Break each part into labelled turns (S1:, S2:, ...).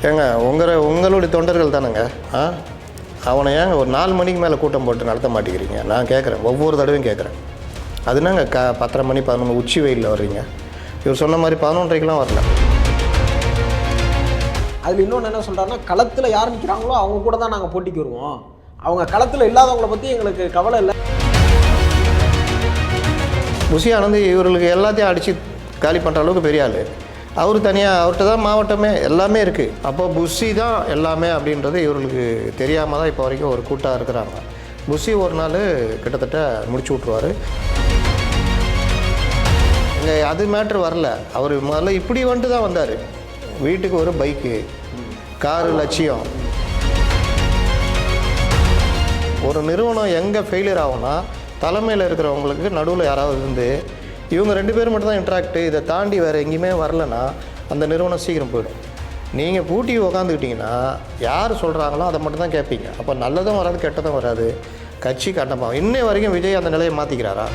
S1: ஏங்க உங்களுடைய தொண்டர்கள் தானேங்க. அவனை ஏங்க ஒரு 4 மணிக்கு மேலே கூட்டம் போட்டு நடத்த மாட்டேங்கிறீங்க? நான் கேட்குறேன், ஒவ்வொரு தடவையும் கேட்குறேன். அதுனாங்க 10:30 மணி 11 உச்சி வெயிலில் வர்றீங்க. இவர் சொன்ன மாதிரி 11:30க்கெலாம் வரல.
S2: அதில் இன்னொன்று என்ன சொல்கிறாருன்னா, களத்தில் யார் நிற்கிறாங்களோ அவங்க கூட தான் நாங்கள் போட்டிக்கு வருவோம், அவங்க களத்தில் இல்லாதவங்களை பற்றி எங்களுக்கு கவலை இல்லை.
S1: புஷி ஆனந்த் இவர்களுக்கு எல்லாத்தையும் அடித்து காலி பண்ணுற அளவுக்கு பெரிய ஆள். அவர் தனியாக, அவர்கிட்ட தான் மாவட்டமே எல்லாமே இருக்குது. அப்போ புஷி தான் எல்லாமே அப்படின்றது இவர்களுக்கு தெரியாமல் தான் இப்போ வரைக்கும் ஒரு கூட்டாக இருக்கிறாங்க. புஷி ஒரு நாள் கிட்டத்தட்ட முடிச்சு விட்ருவார். இங்கே அது மேட்ரு வரல. அவர் முதல்ல இப்படி வந்துட்டு தான் வந்தார். வீட்டுக்கு ஒரு பைக்கு, காரு, லட்சியம். ஒரு நிறுவனம் எங்கே ஃபெயிலியர் ஆகும்னா, தலைமையில் இருக்கிறவங்களுக்கு நடுவில் யாராவது இருந்து இவங்க 2 பேர் மட்டும் தான் இன்ட்ராக்டு, இதை தாண்டி வேறு எங்கேயுமே வரலன்னா அந்த நிறுவனம் சீக்கிரம் போயிடும். நீங்கள் பூட்டி உக்காந்துக்கிட்டிங்கன்னா யார் சொல்கிறாங்களோ அதை மட்டும் தான் கேட்பீங்க. அப்போ நல்லதும் வராது, கெட்டதும் வராது. கட்சி கண்டமாகும். இன்னை வரைக்கும் விஜய் அந்த நிலையை மாற்றிக்கிறாரா?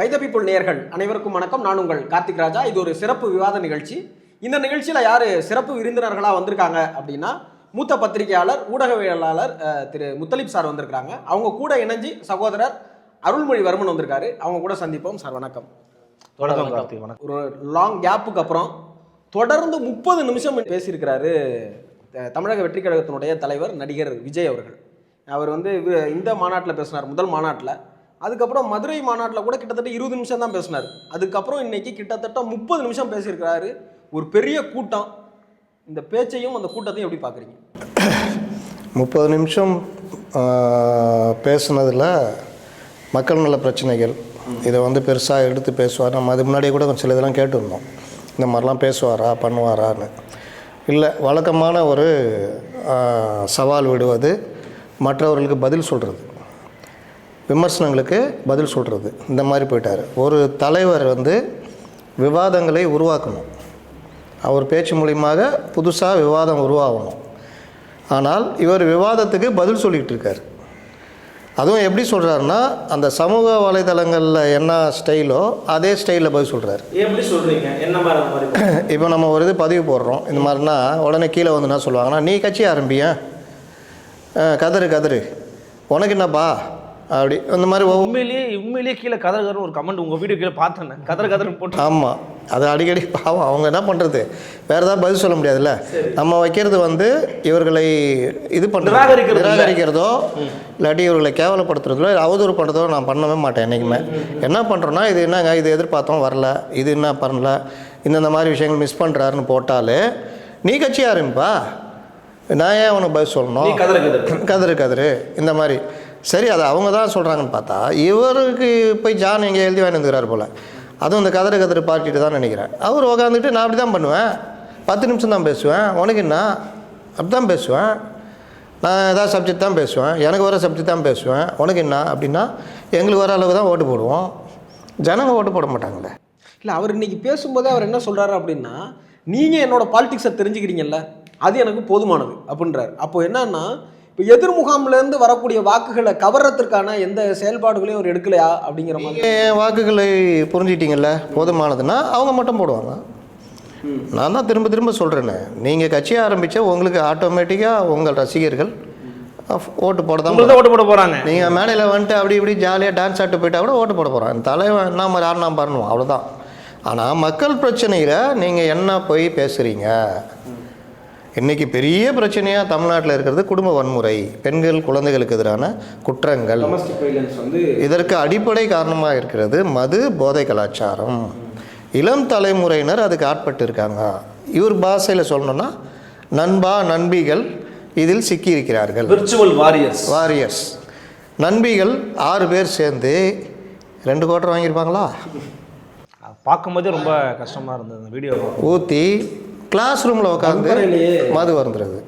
S2: பை த பீப்புள் நேயர்கள் அனைவருக்கும் வணக்கம். நான் உங்கள் கார்த்திக் ராஜா. இது ஒரு சிறப்பு விவாத நிகழ்ச்சி. இந்த நிகழ்ச்சியில் யார் சிறப்பு விருந்தினர்களாக வந்திருக்காங்க அப்படின்னா, மூத்த பத்திரிகையாளர், ஊடகவியலாளர் திரு முத்தலிப் சார் வந்திருக்கிறாங்க. அவங்க கூட இணைஞ்சு சகோதரர் அருள்மொழிவர்மன் வந்திருக்காரு. அவங்க கூட சந்திப்போம். சார் வணக்கம்.
S3: வணக்கம்.
S2: ஒரு லாங் கேப்புக்கு அப்புறம் தொடர்ந்து 30 நிமிஷம் பேசியிருக்கிறாரு தமிழக வெற்றி கழகத்தினுடைய தலைவர் நடிகர் விஜய் அவர்கள். அவர் இந்த மாநாட்டில் பேசினார், முதல் மாநாட்டில். அதுக்கப்புறம் மதுரை மாநாட்டில் கூட கிட்டத்தட்ட 20 நிமிஷம் தான் பேசினார். அதுக்கப்புறம் இன்னைக்கு கிட்டத்தட்ட 30 நிமிஷம் பேசியிருக்கிறாரு. ஒரு பெரிய கூட்டம். இந்த பேச்சையும் அந்த கூட்டத்தையும் எப்படி பார்க்குறீங்க?
S1: 30 நிமிஷம் பேசுனதில் மக்கள் நல பிரச்சனைகள் இதை பெருசாக எடுத்து பேசுவார். நம்ம அது முன்னாடியே கூட சில இதெல்லாம் கேட்டுருந்தோம், இந்த மாதிரிலாம் பேசுவாரா பண்ணுவாரான்னு. இல்லை, வழக்கமான ஒரு சவால் விடுவது, மற்றவர்களுக்கு பதில் சொல்கிறது, விமர்சனங்களுக்கு பதில் சொல்கிறது, இந்த மாதிரி போயிட்டார். ஒரு தலைவர் விவாதங்களை உருவாக்கணும். அவர் பேச்சு மூலியமாக புதுசாக விவாதம் உருவாகணும். ஆனால் இவர் விவாதத்துக்கு பதில் சொல்லிகிட்டு இருக்கார். அதுவும் எப்படி சொல்கிறாருன்னா, அந்த சமூக வலைதளங்களில் என்ன ஸ்டைலோ அதே ஸ்டைலில் பதில் சொல்கிறார்.
S2: எப்படி சொல்கிறீங்க? என்ன மாதிரி?
S1: இப்போ நம்ம ஒரு இது பதிவு போடுறோம், இந்த மாதிரினா உடனே கீழே என்ன சொல்லுவாங்கன்னா, நீ கட்சி ஆரம்பிய, கதறு உனக்கு என்னப்பா அப்படி இந்த மாதிரி.
S3: உண்மையிலேயே கீழே கதறு ஒரு கமெண்ட் உங்கள் வீடியோ கீழே பார்த்தேன், கதறு போட்டு.
S1: ஆமாம், அது அடிக்கடி பாவம். அவங்க என்ன பண்ணுறது, வேறு ஏதாவது பதில் சொல்ல முடியாதுல்ல. நம்ம வைக்கிறது இவர்களை இது நிராகரிக்கிறதோ இல்லாட்டி இவர்களை கேவலப்படுத்துறதோ அவதூறு பண்ணுறதோ நான் பண்ணவே மாட்டேன் என்றைக்குமே. என்ன பண்ணுறோன்னா, இது என்னங்க, இது எதிர்பார்த்தோம் வரல, இது என்ன பண்ணல, இந்த மாதிரி விஷயங்கள் மிஸ் பண்ணுறாருன்னு போட்டாலே, நீ கட்சி ஆரம்பிப்பா, நான் ஏன் உனக்கு பதில் சொல்லணும், கதறு இந்த மாதிரி. சரி, அது அவங்க தான் சொல்கிறாங்கன்னு பார்த்தா இவருக்கு போய் ஜான் எங்கே எழுதி வாங்கிட்டுருக்கிறார் போல். அதுவும் இந்த கதறு பார்ட்டிட்டு தான் நினைக்கிறேன். அவர் உட்காந்துட்டு நான் அப்படி தான் பண்ணுவேன், 10 நிமிஷம் தான் பேசுவேன், உனக்கு என்ன அப்படி தான் பேசுவேன், நான் ஏதாவது சப்ஜெக்ட் தான் பேசுவேன், எனக்கு வர சப்ஜெக்ட் தான் பேசுவேன், உனக்கு என்ன அப்படின்னா எங்களுக்கு வர அளவுக்கு தான் ஓட்டு போடுவோம், ஜனங்க ஓட்டு போட மாட்டாங்களே.
S2: இல்லை, அவர் இன்றைக்கி பேசும்போதே அவர் என்ன சொல்கிறாரு அப்படின்னா, நீங்கள் என்னோட பாலிடிக்ஸை தெரிஞ்சுக்கிறீங்கல்ல, அது எனக்கு போதுமானது அப்படின்றார். அப்போது என்னன்னா, இப்போ எதிர் முகாம்லேருந்து வரக்கூடிய வாக்குகளை கவர்றதுக்கான எந்த செயல்பாடுகளையும் அவர் எடுக்கலையா அப்படிங்கிற மாதிரி.
S1: வாக்குகளை புரிஞ்சிட்டிங்கல்ல, போதுமானதுன்னா அவங்க மட்டும் போடுவாங்க. நான் தான் திரும்ப சொல்கிறேன்னு, நீங்கள் கட்சி ஆரம்பித்தா உங்களுக்கு ஆட்டோமேட்டிக்காக உங்கள் ரசிகர்கள் ஓட்டு போட போகிறாங்க. நீங்கள் மேடையில் அப்படி இப்படி ஜாலியாக டான்ஸ் ஆட்டு போயிட்டா கூட ஓட்டு போட போகிறாங்க. தலைவன் என்ன மாதிரி யார் நான் பண்ணணும், அவ்வளோதான். ஆனால் மக்கள் பிரச்சனையில் நீங்கள் என்ன போய் பேசுகிறீங்க? இன்றைக்கி பெரிய பிரச்சனையாக தமிழ்நாட்டில் இருக்கிறது குடும்ப வன்முறை, பெண்கள் குழந்தைகளுக்கு எதிரான குற்றங்கள். இதற்கு அடிப்படை காரணமாக இருக்கிறது மது, போதை கலாச்சாரம். இளம் தலைமுறையினர் அதுக்கு ஆட்பட்டு இருக்காங்க. இவர் பாஷையில் சொல்லணும்னா, நண்பா நண்பிகள் இதில் சிக்கியிருக்கிறார்கள். விர்ச்சுவல் வாரியர்ஸ் நண்பிகள் 6 பேர் சேர்ந்து 2 கோட்டர் வாங்கியிருப்பாங்களா?
S3: பார்க்கும்போதே ரொம்ப கஷ்டமாக இருந்தது. அந்த வீடியோ
S1: ஊற்றி கிளாஸ் ரூமில் உட்காந்து மது வருந்துறது.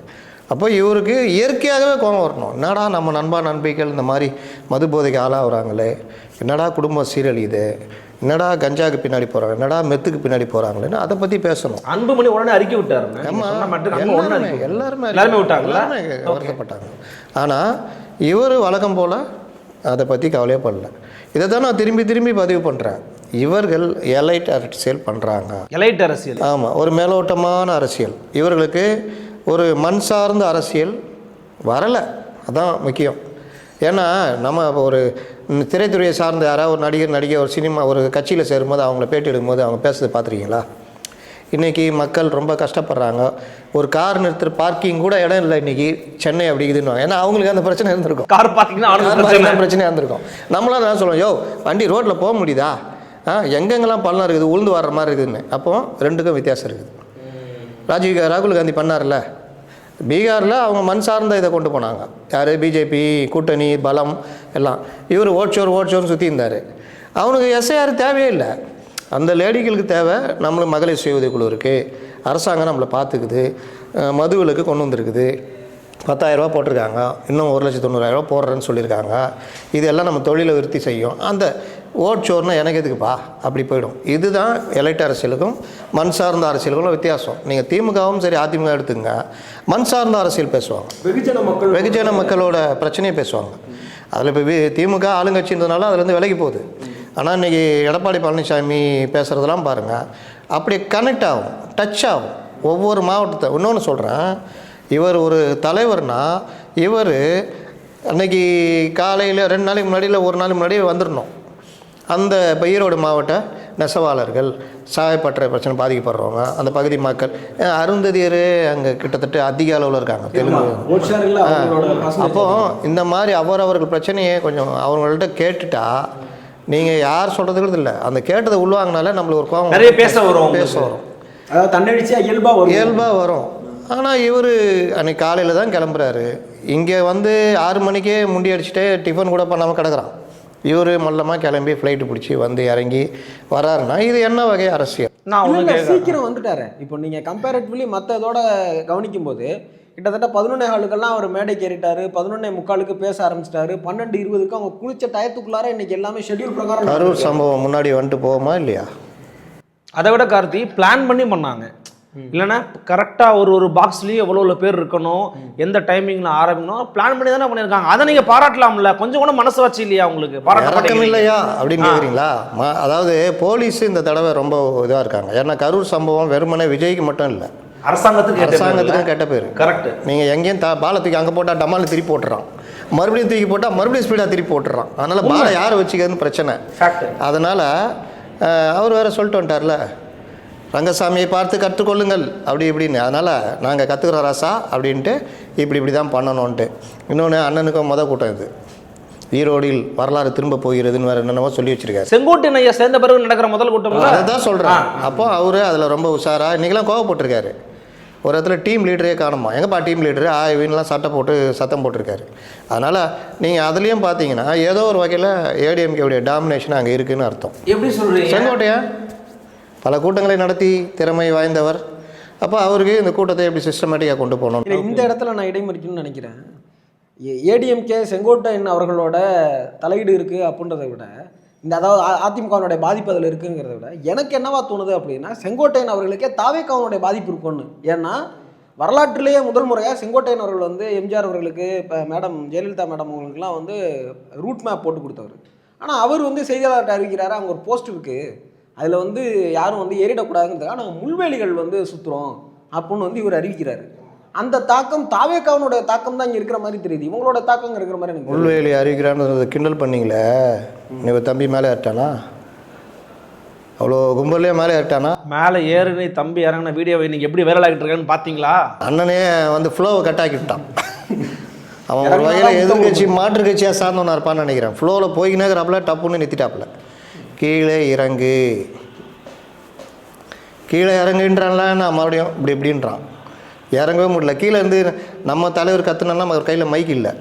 S1: அப்போ இவருக்கு இயற்கையாகவே கோபம் வரணும். என்னடா நம்ம நண்பா நண்பிகள் இந்த மாதிரி மது போதைக்கு ஆளாகிறாங்களே, என்னடா குடும்பம் சீரழியுது, என்னடா கஞ்சாவுக்கு பின்னாடி போகிறாங்க, என்னடா மெத்துக்கு பின்னாடி போகிறாங்களேன்னு அதை பற்றி பேசணும்.
S3: அன்புமணி உடனே அறிக்கை விட்டார். எல்லாருமே
S1: வருத்தப்பட்டாங்க. ஆனால் இவர் வழக்கம் போல் அதை பற்றி கவலையே பண்ணல. இதை தான் நான் திரும்பி பதிவு பண்ணுறேன். இவர்கள் எலைட் அரசியல் பண்ணுறாங்க.
S3: எலைட் அரசியல்.
S1: ஆமாம், ஒரு மேலோட்டமான அரசியல். இவர்களுக்கு ஒரு மண் சார்ந்த அரசியல் வரலை, அதான் முக்கியம். ஏன்னா நம்ம ஒரு திரைத்துறையை சார்ந்த யாராவது ஒரு நடிகை ஒரு சினிமா ஒரு கட்சியில் சேரும்போது அவங்கள பேட்டி எடுக்கும்போது அவங்க பேசுறது பார்த்துருக்கீங்களா? இன்றைக்கி மக்கள் ரொம்ப கஷ்டப்படுறாங்க. ஒரு கார் நிறுத்துற பார்க்கிங் கூட இடம் இல்லை இன்றைக்கி சென்னை அப்படி இதுன்னு. ஏன்னா அவங்களுக்கு அந்த பிரச்சனை இருந்திருக்கும்,
S3: கார் பார்க்கிங்
S1: பிரச்சனையாக இருந்திருக்கும். நம்மளாம் என்ன சொல்லுவோம், யோ வண்டி ரோட்டில் போக முடியுதா, எங்கெங்கெல்லாம் பள்ளம் இருக்குது, உளுந்து வர்ற மாதிரி இருக்குதுன்னு. அப்போது ரெண்டுக்கும் வித்தியாசம் இருக்குது. ராகுல் காந்தி பண்ணார்ல பீகாரில், அவங்க மண் சார்ந்த இதை கொண்டு போனாங்க. யார்? பிஜேபி கூட்டணி பலம் எல்லாம். இவர் ஓட்சோர்னு சுற்றி இருந்தார். அவனுக்கு எஸ்ஐஆர் தேவையே இல்லை. அந்த லேடிகளுக்கு தேவை நம்மளுக்கு மகளிர் சுய உதவிக்குழு இருக்குது, அரசாங்கம் நம்மளை பார்த்துக்குது, மதுவிலக்கு கொண்டு வந்திருக்குது, 10,000 போட்டிருக்காங்க, இன்னும் 1,90,000 போடுறேன்னு சொல்லியிருக்காங்க. இதெல்லாம் நம்ம தொழிலை விருத்தி செய்யும். அந்த ஓட்சோர்னா எனக்கு எதுக்குப்பா அப்படி போயிடும். இதுதான் எலைட் அரசியலுக்கும் மண் சார்ந்த அரசியலுக்கும் வித்தியாசம். நீங்கள் திமுகவும் சரி அதிமுக எடுத்துங்க, மண் சார்ந்த அரசியல் பேசுவாங்க, வெகுஜன மக்களோட பிரச்சனையை பேசுவாங்க. அதில் இப்போ திமுக ஆளுங்கட்சின்றதுனால அதுலேருந்து விலகி போகுது. ஆனால் இன்றைக்கி எடப்பாடி பழனிசாமி பேசுகிறதெல்லாம் பாருங்கள், அப்படி கனெக்ட் ஆகும், டச் ஆகும் ஒவ்வொரு மாவட்டத்தை. இன்னொன்று சொல்கிறேன், இவர் ஒரு தலைவர்னால் இவர் அன்றைக்கி காலையில் 2 நாளைக்கு முன்னாடி இல்லை 1 நாளைக்கு முன்னாடியே வந்துடணும். அந்த இப்போ ஈரோடு மாவட்ட நெசவாளர்கள், சாயப்பட்டறை பிரச்சனை பாதிக்கப்படுறவங்க, அந்த பகுதி மக்கள், அருந்ததியர் அங்கே கிட்டத்தட்ட அதிக அளவில் இருக்காங்க தெலுங்கு. அப்போது இந்த மாதிரி அவரவர்கள் பிரச்சனையை கொஞ்சம் அவங்கள்ட்ட கேட்டுட்டா, நீங்கள் யார் சொல்கிறதுக்கு இல்லை, அந்த கேட்டதை உள்வாங்கினாலே நம்மளுக்கு ஒரு கோவம்
S3: நிறைய பேச வரும்.
S2: அதாவது தன்னெழுச்சியாக இயல்பாக
S1: வரும். ஆனால் இவர் அன்றைக்கி காலையில் தான் கிளம்புறாரு, இங்கே வந்து 6 மணிக்கே முண்டி அடிச்சுட்டு டிஃபன் கூட பண்ணாமல் கிடக்குறான். இவர் மல்லமாக கிளம்பி ஃப்ளைட்டு பிடிச்சி வந்து இறங்கி வராருன்னா இது என்ன வகை அரசியல்?
S2: சீக்கிரம் வந்துட்டாரு. இப்போ நீங்கள் கம்பேரிட்டிவ்லி மற்ற இதோட கவனிக்கும் போது கிட்டத்தட்ட 11:15 அவர் மேடைக்கு ஏறிட்டாரு, 11:45 பேச ஆரம்பிச்சிட்டாரு, 12:20 அவங்க குளிச்ச டயத்துக்குள்ளார இன்னைக்கு எல்லாமே ஷெட்யூல் பிரகாரம்.
S1: கரூர் சம்பவம் முன்னாடி வந்துட்டு போகுமா இல்லையா?
S3: அதை விட கார்த்தி பிளான் பண்ணி பண்ணாங்க. இல்லைன்னா கரெக்டாக ஒரு பாக்ஸ்லேயும் எவ்வளோ பேர் இருக்கணும், எந்த டைமிங்கில் ஆரம்பிக்கணும், பிளான் பண்ணி தானே பண்ணியிருக்காங்க. அதை நீங்கள் பாராட்டலாம்ல, கொஞ்சம் கூட மனசு வச்சு இல்லையா உங்களுக்கு?
S1: பாராட்டம் இல்லையா அப்படின்னு கேட்குறீங்களா? அதாவது போலீஸ் இந்த தடவை ரொம்ப இதாக இருக்காங்க. ஏன்னா கரூர் சம்பவம் வெறுமனே விஜய்க்கு மட்டும் இல்லை, அரசாங்கத்துக்கும் கெட்ட பேர்.
S3: கரெக்ட்.
S1: நீங்கள் எங்கேயும் பாலை தூக்கி அங்கே போட்டால் டமால் திருப்பி போட்டுறான், மறுபடியும் தூக்கி போட்டால் மறுபடியும் ஸ்பீடாக திருப்பி போட்டுறான். அதனால் பாலை யாரை வச்சுக்கிறதுன்னு பிரச்சனை. அதனால் அவர் வேறு சொல்லிட்டு வந்துட்டார்ல, ரங்கசாமியை பார்த்து கற்றுக்கொள்ளுங்கள் அப்படி இப்படின்னு. அதனால் நாங்கள் கற்றுக்குறோம் ராசா அப்படின்ட்டு இப்படி தான் பண்ணணுன்ட்டு. இன்னொன்று அண்ணனுக்கும் கூட்டம் இது, ஈரோடில் வரலாறு திரும்ப போகிறதுன்னு வேறு என்னென்னவோ சொல்லி வச்சிருக்காரு.
S3: செங்கோட்டையன் ஐயா சேர்ந்த பிறகு நடக்கிற முதல் கூட்டம்
S1: அதை தான் சொல்கிறேன். அப்போ அவர் அதில் ரொம்ப உஷாராக இன்றைக்கெல்லாம் கோவப்பட்டிருக்காரு. ஒரு இடத்துல டீம் லீடரே காணுமா, எங்கப்பா டீம் லீடரு ஆய்வுலாம் சத்தம் போட்டிருக்காரு. அதனால் நீங்கள் அதுலேயும் பார்த்தீங்கன்னா ஏதோ ஒரு வகையில் ஏடிஎம்கேவுடைய டாமினேஷன் அங்கே இருக்குதுன்னு அர்த்தம்.
S3: எப்படி சொல்கிறீங்க?
S1: செங்கோட்டையன் பல கூட்டங்களை நடத்தி திறமை வாய்ந்தவர். அப்போ அவருக்கு இந்த கூட்டத்தை எப்படி சிஸ்டமேட்டிக்காக கொண்டு போகணும்.
S2: இந்த இடத்துல நான் இடைமறிக்கணும்னு நினைக்கிறேன். ஏடிஎம்கே செங்கோட்டையன் அவர்களோட தலையீடு இருக்குது அப்படின்றத விட, இந்த அதாவது அதிமுகவுடைய பாதிப்பு அதில் இருக்குங்கிறத விட எனக்கு என்னவா தோணுது அப்படின்னா, செங்கோட்டையன் அவர்களுக்கே தாவேக்காவுடைய பாதிப்பு இருக்கும்னு. ஏன்னா வரலாற்றிலேயே முதல் முறையாக செங்கோட்டையன் அவர்கள் வந்து எம்ஜிஆர் அவர்களுக்கு, இப்போ மேடம் ஜெயலலிதா மேடம் அவங்களுக்குலாம் வந்து ரூட் மேப் போட்டு கொடுத்தவர். ஆனால் அவர் வந்து செய்தியாளர்கிட்ட அறிவிக்கிறாரு, அங்கே ஒரு போஸ்ட் இருக்குது, அதில் வந்து யாரும் வந்து ஏறிடக்கூடாதுங்கிறதுக்காக நாங்கள் முள்வேலிகள் வந்து சுற்றுறோம் அப்படின்னு வந்து இவர் அறிவிக்கிறாரு. அந்த தாக்கம் தாவேக்காவனுடைய தாக்கம் தான் இங்கே இருக்கிற மாதிரி தெரியுது, இவங்களோட தாக்கம் இருக்கிற மாதிரி எனக்கு.
S1: முள்வேலி அறிவிக்கிறான்னு கிண்டல் பண்ணீங்களே, நீ தம்பி மேலே ஏறிட்டானா? அவ்வளோ கும்பல்லே மேலே ஏறிட்டானா?
S3: மேலே ஏறி தம்பி இறங்கின வீடியோவை நீங்கள் எப்படி வைரல் ஆகிட்டு இருக்கான்னு பார்த்தீங்களா?
S1: அண்ணனே வந்து ஃப்ளோவை கட் ஆக்கிவிட்டான். அவன் ஒரு வகையில் எதிர்கட்சி மாற்று கட்சியாக சார்ந்தவனா இருப்பான்னு நினைக்கிறேன். ஃப்ளோவில் போய்கினேங்கிறாப்புல டப்புன்னு நிறுத்திட்டாப்புல. கீழே இறங்குன்றான்ல, நான் மறுபடியும் இப்படின்றான். இறங்கவே முடியல. கீழே இருந்து நம்ம தலைவர் கத்துனா அவர் கையில் மைக் இல்லை.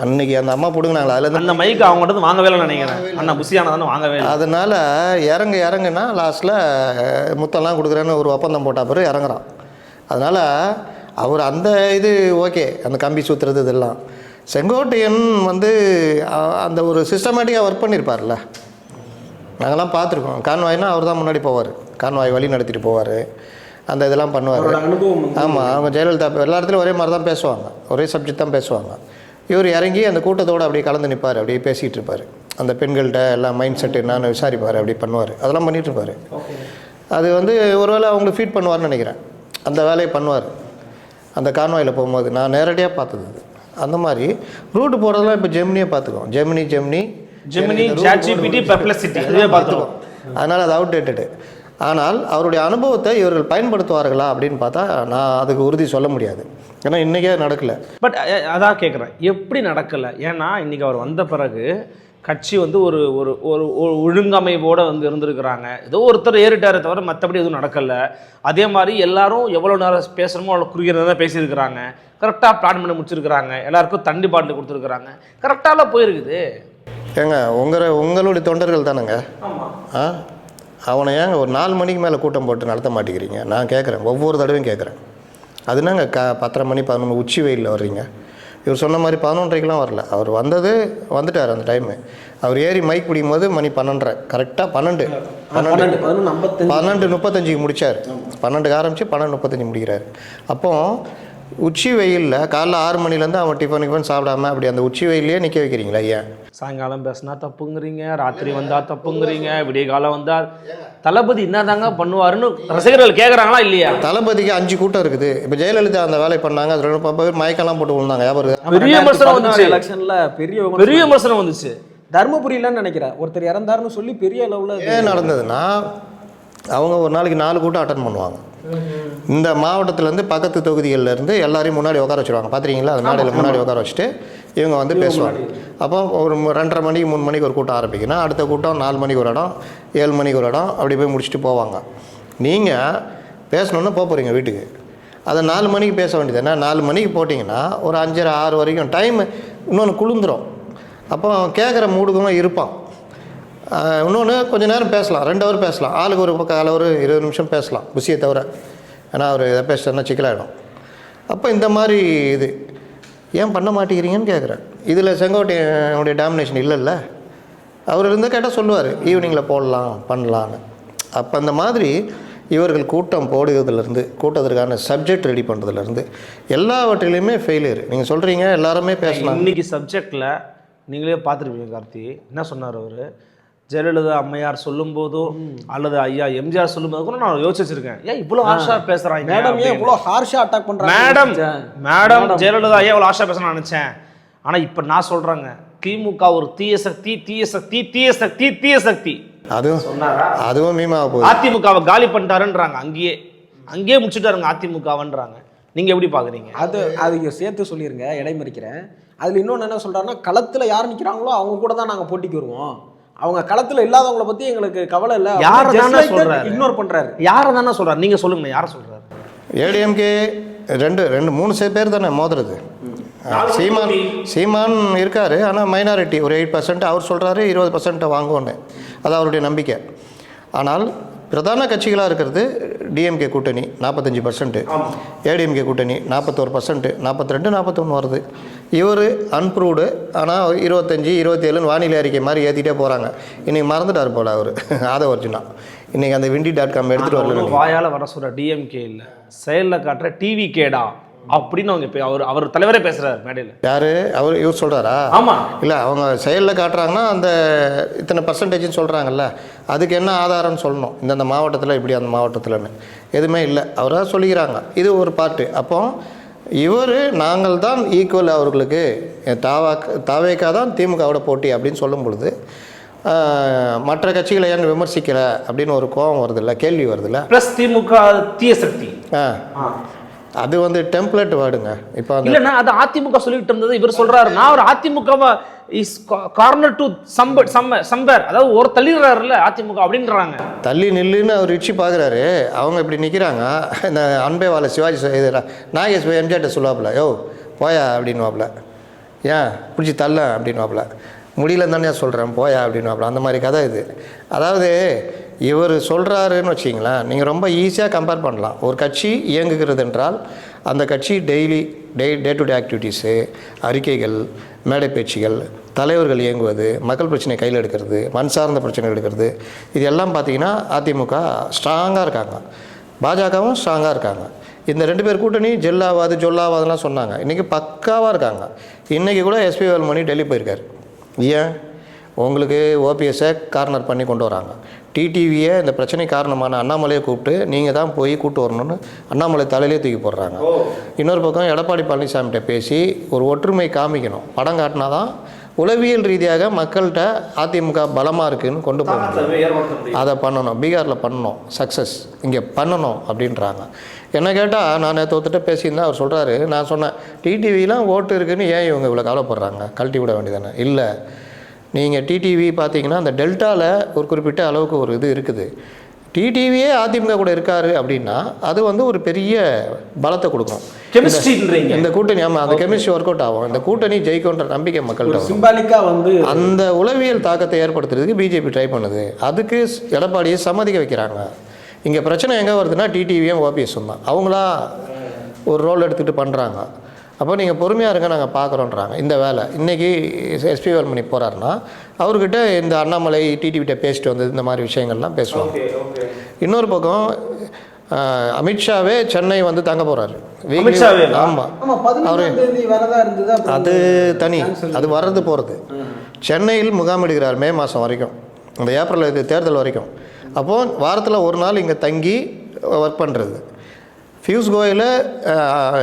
S1: அன்னைக்கு அந்த அம்மா பிடுங்கினாங்களா, அதில்
S3: அந்த மைக்கு அவங்ககிட்ட வாங்கவே இல்லை நினைக்கிறேன். அண்ணா புசியான தானே வாங்கவே இல்லை.
S1: அதனால் இறங்குனா லாஸ்ட்டில் முத்தம்லாம் கொடுக்குறேன்னு ஒரு ஒப்பந்தம் போட்ட பிறகு இறங்குறான். அதனால் அவர் அந்த இது ஓகே, அந்த கம்பி சுற்றுறது இதெல்லாம். செங்கோட்டையன் வந்து அந்த ஒரு சிஸ்டமேட்டிக்காக ஒர்க் பண்ணியிருப்பார்ல, நாங்கள்லாம் பார்த்துருக்கோம். கான்வாய்னா அவர் தான் முன்னாடி போவார், கான்வாய் வழி நடத்திட்டு போவார், அந்த இதெல்லாம் பண்ணுவார். ஆமாம், அவங்க ஜெயலலிதா எல்லா இடத்துலையும் ஒரே மாதிரி தான் பேசுவாங்க, ஒரே சப்ஜெக்ட் தான் பேசுவாங்க. இவர் இறங்கி அந்த கூட்டத்தோடு அப்படியே கலந்து நிற்பார், அப்படியே பேசிகிட்டு இருப்பார். அந்த பெண்கள்கிட்ட எல்லாம் மைண்ட் செட்டு என்னன்னு விசாரிப்பார், அப்படி பண்ணுவார். அதெல்லாம் பண்ணிகிட்டு இருப்பார். அது வந்து ஒருவேளை அவங்களுக்கு ஃபீட் பண்ணுவார்னு நினைக்கிறேன். அந்த வேலையை பண்ணுவார் அந்த கான்வாயில் போகும்போது. நான் நேரடியாக பார்த்தது அது. அந்த மாதிரி ரூட்டு போகிறதெல்லாம் இப்போ ஜெமினியே பார்த்துக்கோம். ஜெமினி
S3: ChatGPT பெர்ப்ளெக்சிட்டி அதுவே பார்த்துக்கோம்.
S1: அதனால் அது அவுடேட்டடு. ஆனால் அவருடைய அனுபவத்தை இவர்கள் பயன்படுத்துவார்களா அப்படின்னு பார்த்தா நான் அதுக்கு உறுதி சொல்ல முடியாது. ஏன்னா இன்றைக்கே நடக்கலை.
S3: பட் அதான் கேட்குறேன், எப்படி நடக்கலை? ஏன்னா இன்றைக்கி அவர் வந்த பிறகு கட்சி வந்து ஒரு ஒரு ஒரு ஒழுங்கமைவோடு வந்து இருந்திருக்கிறாங்க. ஏதோ ஒருத்தர் ஏறிட்டாரே தவிர மற்றபடி எதுவும் நடக்கலை. அதே மாதிரி எல்லாரும் எவ்வளோ நேரம் பேசணுமோ அவ்வளோ குறுகிய நேரம் பேசியிருக்கிறாங்க. கரெக்டாக பிளான் பண்ணி முடிச்சிருக்கிறாங்க. எல்லாருக்கும் தண்ணி பாட்டில் கொடுத்துருக்குறாங்க. கரெக்டாக போயிருக்குது.
S1: ஏங்க உங்களுடைய தொண்டர்கள் தானேங்க. அவனை ஏங்க ஒரு 4 மணிக்கு மேலே கூட்டம் போட்டு நடத்த மாட்டேங்கிறீங்க? நான் கேட்குறேன், ஒவ்வொரு தடவையும் கேட்குறேன். அதுனாங்க 10:30 மணி 11 உச்சி வெயிலில் வர்றீங்க. இவர் சொன்ன மாதிரி 11:30க்கெலாம் வரல. அவர் வந்துட்டார் அந்த டைமு. அவர் ஏறி மைக் பிடிக்கும் போது மணி 12:30 கரெக்டாக 12:35 முடித்தார். 12க்கு ஆரம்பித்து 12:35 முடிக்கிறார். அப்போது உச்சி வெயிலில் காலைல 6 மணிலேருந்து அவன் டிஃபன் சாப்பிடாம அப்படி அந்த உச்சி வெயிலே நிற்க வைக்கிறீங்களா? ஏன்?
S3: சாயங்காலம் பேசினா தப்புங்கிறீங்க, ராத்திரி வந்தால் தப்புங்கிறீங்க, விடிய காலம் வந்தால். தளபதி என்னதாங்க பண்ணுவாருன்னு ரசிகர்கள் கேட்குறாங்களா இல்லையா?
S1: தளபதிக்கு 5 கூட்டம் இருக்குது. இப்போ ஜெயலலிதா அந்த வேலை பண்ணாங்க. அது 2 பேர் மயக்கெல்லாம் போட்டு விழுந்தாங்க.
S2: பெரிய விமர்சனம் வந்துச்சு. எலெக்ஷனில் பெரிய
S3: விமர்சனம் வந்துச்சு.
S2: தர்மபுரியிலன்னு நினைக்கிறேன் ஒருத்தர் இறந்தாருன்னு சொல்லி பெரிய அளவில்
S1: ஏன் நடந்ததுன்னா, அவங்க ஒரு நாளைக்கு 4 கூட்டம் அட்டன் பண்ணுவாங்க. இந்த மாவட்டத்திலேருந்து பக்கத்து தொகுதிகளிலேருந்து எல்லாரையும் முன்னாடி உட்கார வச்சுருவாங்க. பார்த்துருக்கீங்களா? அந்த மேடையில் முன்னாடி உட்கார வச்சுட்டு இவங்க வந்து பேசுவாங்க. அப்போ ஒரு 2:30 மணிக்கு 3 மணிக்கு ஒரு கூட்டம் ஆரம்பிக்குன்னா அடுத்த கூட்டம் 4 மணிக்கு ஒரு இடம், 7 மணிக்கு ஒரு இடம், அப்படி போய் முடிச்சுட்டு போவாங்க. நீங்கள் பேசணுன்னு போகிறீங்க வீட்டுக்கு. அதை 4 மணிக்கு பேச வேண்டியது என்ன? 4 மணிக்கு போட்டிங்கன்னா ஒரு 5:30 6 வரைக்கும் டைம் இன்னொன்று குளிந்துடும். அப்போ கேட்குற மூடுகளும் இருப்பான். இன்னொன்று கொஞ்சம் நேரம் பேசலாம், 2 ஹவர் பேசலாம். ஆளுக்கு ஒரு பக்கம் ஒரு 20 நிமிஷம் பேசலாம் விஷயம் தவிர. ஏன்னா அவர் எதை பேசிட்டா சிக்கலாகிடும். அப்போ இந்த மாதிரி இது ஏன் பண்ண மாட்டேங்கிறீங்கன்னு கேட்குறேன். இதில் செங்கோட்டையனுடைய டாமினேஷன் இல்லைல்ல. அவர் இருந்தால் கேட்டால் சொல்லுவார், ஈவினிங்கில் போடலாம் பண்ணலான்னு. அப்போ அந்த மாதிரி இவர்கள் கூட்டம் போடுவதிலேருந்து, கூட்டத்திற்கான சப்ஜெக்ட் ரெடி பண்ணுறதுலேருந்து எல்லாவற்றிலையுமே ஃபெயிலியர். நீங்கள் சொல்கிறீங்க எல்லாருமே பேசலாம்.
S3: இன்றைக்கி சப்ஜெக்டில் நீங்களே பார்த்துருப்பீங்க கார்த்தி, என்ன சொன்னார் அவர்? ஜெயலலிதா அம்மையார் சொல்லும்போதோ அல்லது ஐயா எம்ஜிஆர் சொல்லும்போது கூட நான் யோசிச்சு வச்சிருக்கேன், ஏன் இவ்வளோ ஹார்ஷா பேசுறாங்க,
S2: மேடம் ஏன் இவ்வளோ ஹார்ஷா அட்டாக் பண்றாங்க,
S3: மேடம் ஜெயலலிதா ஏன் இவ்வளோ ஹார்ஷா பேசணும்னு நினைச்சேன். ஆனால் இப்போ நான் சொல்றேங்க, திமுக ஒரு தீய சக்தி
S1: அதுவும்
S3: சொன்னாரா?
S1: அதுவும் மீமா
S3: அதிமுகவை காலி பண்ணிட்டாருன்றாங்க. அங்கேயே முடிச்சுட்டாருங்க அதிமுகவன்றாங்க. நீங்க எப்படி பாக்குறீங்க?
S2: அது சேர்த்து சொல்லிருங்க, இடைமறிக்கிறேன். அதுல இன்னொன்று என்ன சொல்றாருன்னா, களத்துல யார் நிற்கிறாங்களோ அவங்க கூட தான் நாங்கள் போட்டிக்கு வருவோம், அவங்க களத்துல இல்லாதவங்களை பத்தி எங்களுக்கு கவலை இல்லை,
S3: யாரை தானே சொல்றாரு,
S2: இக்னோர் பண்றாரு.
S3: யாரை தானே சொல்றாரு? நீங்க சொல்லுங்க, யாரை சொல்றாரு?
S1: ஏடிஎம்கே 2-3 பேர் தானே மோதுறது. சீமான் இருக்காரு, ஆனால் மைனாரிட்டி ஒரு 8%. அவர் சொல்றாரு 20% வாங்குவோன்னு, அது அவருடைய நம்பிக்கை. ஆனால் பிரதான கட்சிகளாக இருக்கிறது டிஎம்கே கூட்டணி 45%, ஏடிஎம்கே கூட்டணி 41%, 42, 41 வருது. இவர் அன்ப்ரூவ்டு, ஆனால் 25, 27 வானிலை அறிக்கை மாதிரி ஏற்றிட்டே போகிறாங்க. இன்றைக்கி மறந்துட்டார் போல் அவர் ஆதவர்ஜுனா. இன்றைக்கி அந்த windy.com எடுத்துகிட்டு வரல.
S3: வாயால் வர சொல்கிற டிஎம்கே இல்லை, செயலில் காட்டுற டிவி கேடா அப்படின்னு அவங்க இப்போ அவர் தலைவரே பேசுகிறார் மேடையில்.
S1: யார் இவர் சொல்கிறாரா?
S3: ஆமாம்.
S1: இல்லை, அவங்க செயலில் காட்டுறாங்கன்னா அந்த இத்தனை பர்சன்டேஜ்னு சொல்கிறாங்கல்ல, அதுக்கு என்ன ஆதாரம்னு சொல்லணும். இந்தந்த மாவட்டத்தில் இப்படி, அந்த மாவட்டத்தில்னு எதுவுமே இல்லை, அவராக சொல்லிக்கிறாங்க. இது ஒரு பார்ட்டு. அப்போ இவர் நாங்கள் தான் ஈக்குவல் அவர்களுக்கு, தாவேக்கா தான் திமுகவோட போட்டி அப்படின்னு சொல்லும் பொழுது மற்ற கட்சிகளை ஏன் விமர்சிக்கலை அப்படின்னு ஒரு கோபம் வருதில்ல, கேள்வி வருதில்ல.
S3: ப்ளஸ் திமுக தீய சக்தி,
S1: அது வந்து டெம்ப்ளேட் வேர்டுங்க. இப்போ
S3: இல்லைன்னா அது அதிமுக சொல்லிட்டு இருந்தது இவர் சொல்றாரு, நான் ஒரு அதிமுகவை இஸ் கார்னர் டு சம்பர், அதாவது ஒரு தள்ளிடுறாருல்ல அதிமுக அப்படின்றாங்க.
S1: தள்ளி நில்லுன்னு அவர் இச்சு பார்க்குறாரு. அவங்க இப்படி நிற்கிறாங்க. இந்த அன்பே வாழ சிவாஜி நாகேஷ் போய் எம்ஜிஆர்ட்ட சொல்லுவாப்புல, யோ போயா அப்படின்வாப்புல, ஏன் பிடிச்சி தள்ள அப்படின்வாப்புல, முடியல தானே சொல்கிறேன் போயா அப்படின்வாப்புல. அந்த மாதிரி கதை இது. அதாவது இவர் சொல்கிறாருன்னு வச்சிங்களேன், நீங்கள் ரொம்ப ஈஸியாக கம்பேர் பண்ணலாம். ஒரு கட்சி இயங்குகிறது என்றால் அந்த கட்சி டே டு டே ஆக்டிவிட்டீஸு, அறிக்கைகள், மேடை பேச்சுகள், தலைவர்கள் இயங்குவது, மக்கள் பிரச்சனை கையில் எடுக்கிறது, மண் சார்ந்த பிரச்சனை எடுக்கிறது, இது எல்லாம் பார்த்திங்கன்னா அதிமுக ஸ்ட்ராங்காக இருக்காங்க, பாஜகவும் ஸ்ட்ராங்காக இருக்காங்க. இந்த 2 பேர் கூட்டணி ஜெல்லாவாது ஜொல்லாவாதுலாம் சொன்னாங்க. இன்றைக்கி பக்காவாக இருக்காங்க. இன்றைக்கி கூட எஸ்பி வேலுமணி டெல்லி போயிருக்காரு. ஏன்? உங்களுக்கு ஓபிஎஸ்ஸை கார்னர் பண்ணி கொண்டு வராங்க. டிடிவியை இந்த பிரச்சனை காரணமான அண்ணாமலையை கூப்பிட்டு நீங்கள் தான் போய் கூப்பிட்டு வரணும்னு அண்ணாமலை தலையிலே தூக்கி போடுறாங்க. இன்னொரு பக்கம் எடப்பாடி பழனிசாமிகிட்ட பேசி ஒரு ஒற்றுமை காமிக்கணும். படம் காட்டினா தான் உளவியல் ரீதியாக மக்கள்கிட்ட அதிமுக பலமாக இருக்குதுன்னு கொண்டு போகணும். அதை பண்ணணும். பீகாரில் பண்ணணும், சக்ஸஸ் இங்கே பண்ணணும் அப்படின்றாங்க. என்ன கேட்டால் நான் தோத்துட்டு பேசியிருந்தேன். அவர் சொல்கிறாரு, நான் சொன்னேன் டிடிவிலாம் ஓட்டு இருக்குதுன்னு ஏன் இவங்க இவ்வளோ கவலைப்படுறாங்க, கழட்டி விட வேண்டியதானே. இல்லை, நீங்கள் டிடிவி பார்த்தீங்கன்னா அந்த டெல்டாவில் ஒரு குறிப்பிட்ட அளவுக்கு ஒரு இது இருக்குது. டிடிவியே அதிமுக கூட இருக்காரு அப்படின்னா அது வந்து ஒரு பெரிய பலத்தை கொடுக்கும். இந்த கூட்டணி ஆமாம், அந்த கெமிஸ்ட்ரி ஒர்க் அவுட் ஆகும். இந்த கூட்டணி ஜெயிக்கும்ன்ற நம்பிக்கை மக்கள்கிட்ட
S2: சிம்பாலிக்காக வந்து அந்த
S1: உளவியல் தாக்கத்தை ஏற்படுத்துறதுக்கு பிஜேபி ட்ரை பண்ணுது. அதுக்கு எடப்பாடியை சம்மதிக்க வைக்கிறாங்க. இங்கே பிரச்சனை எங்கே வருதுன்னா டிடிவியும் ஓபிஎஸும் தான். அவங்களா ஒரு ரோல் எடுத்துகிட்டு பண்ணுறாங்க. அப்போ நீங்கள் பொறுமையாக இருங்க, நாங்கள் பார்க்குறோன்றாங்க. இந்த வேலை இன்றைக்கி எஸ்பி வேலுமணி போகிறாருன்னா அவர்கிட்ட இந்த அண்ணாமலை டிடிவிட்ட பேசிட்டு வந்தது இந்த மாதிரி விஷயங்கள்லாம் பேசுவாங்க. இன்னொரு பக்கம் அமித்ஷாவே சென்னை வந்து தங்க போகிறாரு. ஆமாம், அவர் அது தனி, அது வர்றது போகிறது. சென்னையில் முகாமிடுகிறார் மே மாதம் வரைக்கும், அந்த ஏப்ரல் இது தேர்தல் வரைக்கும். அப்போது வாரத்தில் ஒரு நாள் இங்கே தங்கி ஒர்க் பண்ணுறது. பியூஷ் கோயலை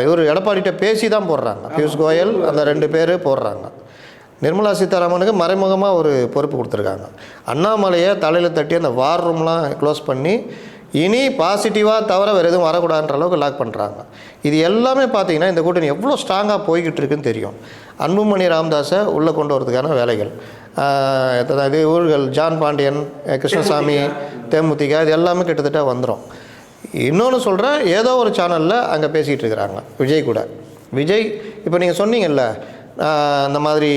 S1: இவர் எடப்பாடிகிட்ட பேசி தான் போடுறாங்க. பியூஷ் கோயல் அந்த 2 பேர் போடுறாங்க. நிர்மலா சீதாராமனுக்கு மறைமுகமாக ஒரு பொறுப்பு கொடுத்துருக்காங்க. அண்ணாமலையை தலையில் தட்டி அந்த வார் ரூம்லாம் க்ளோஸ் பண்ணி இனி பாசிட்டிவாக தவிர வேறு எதுவும் வரக்கூடாதுன்ற அளவுக்கு லாக் பண்ணுறாங்க. இது எல்லாமே பார்த்திங்கன்னா இந்த கூட்டணி எவ்வளோ ஸ்ட்ராங்காக போய்கிட்டு இருக்குன்னு தெரியும். அன்புமணி ராமதாஸை உள்ளே கொண்டு வரதுக்கான வேலைகள், இது ஊர்கள் ஜான் பாண்டியன், கிருஷ்ணசாமி, தேமுதிக, இது எல்லாமே கிட்டத்தட்ட வந்துடும். இன்னொன்று சொல்கிறேன், ஏதோ ஒரு சேனலில் அங்கே பேசிகிட்டு இருக்கிறாங்க விஜய் கூட. விஜய் இப்போ நீங்கள் சொன்னீங்கல்ல அந்த மாதிரி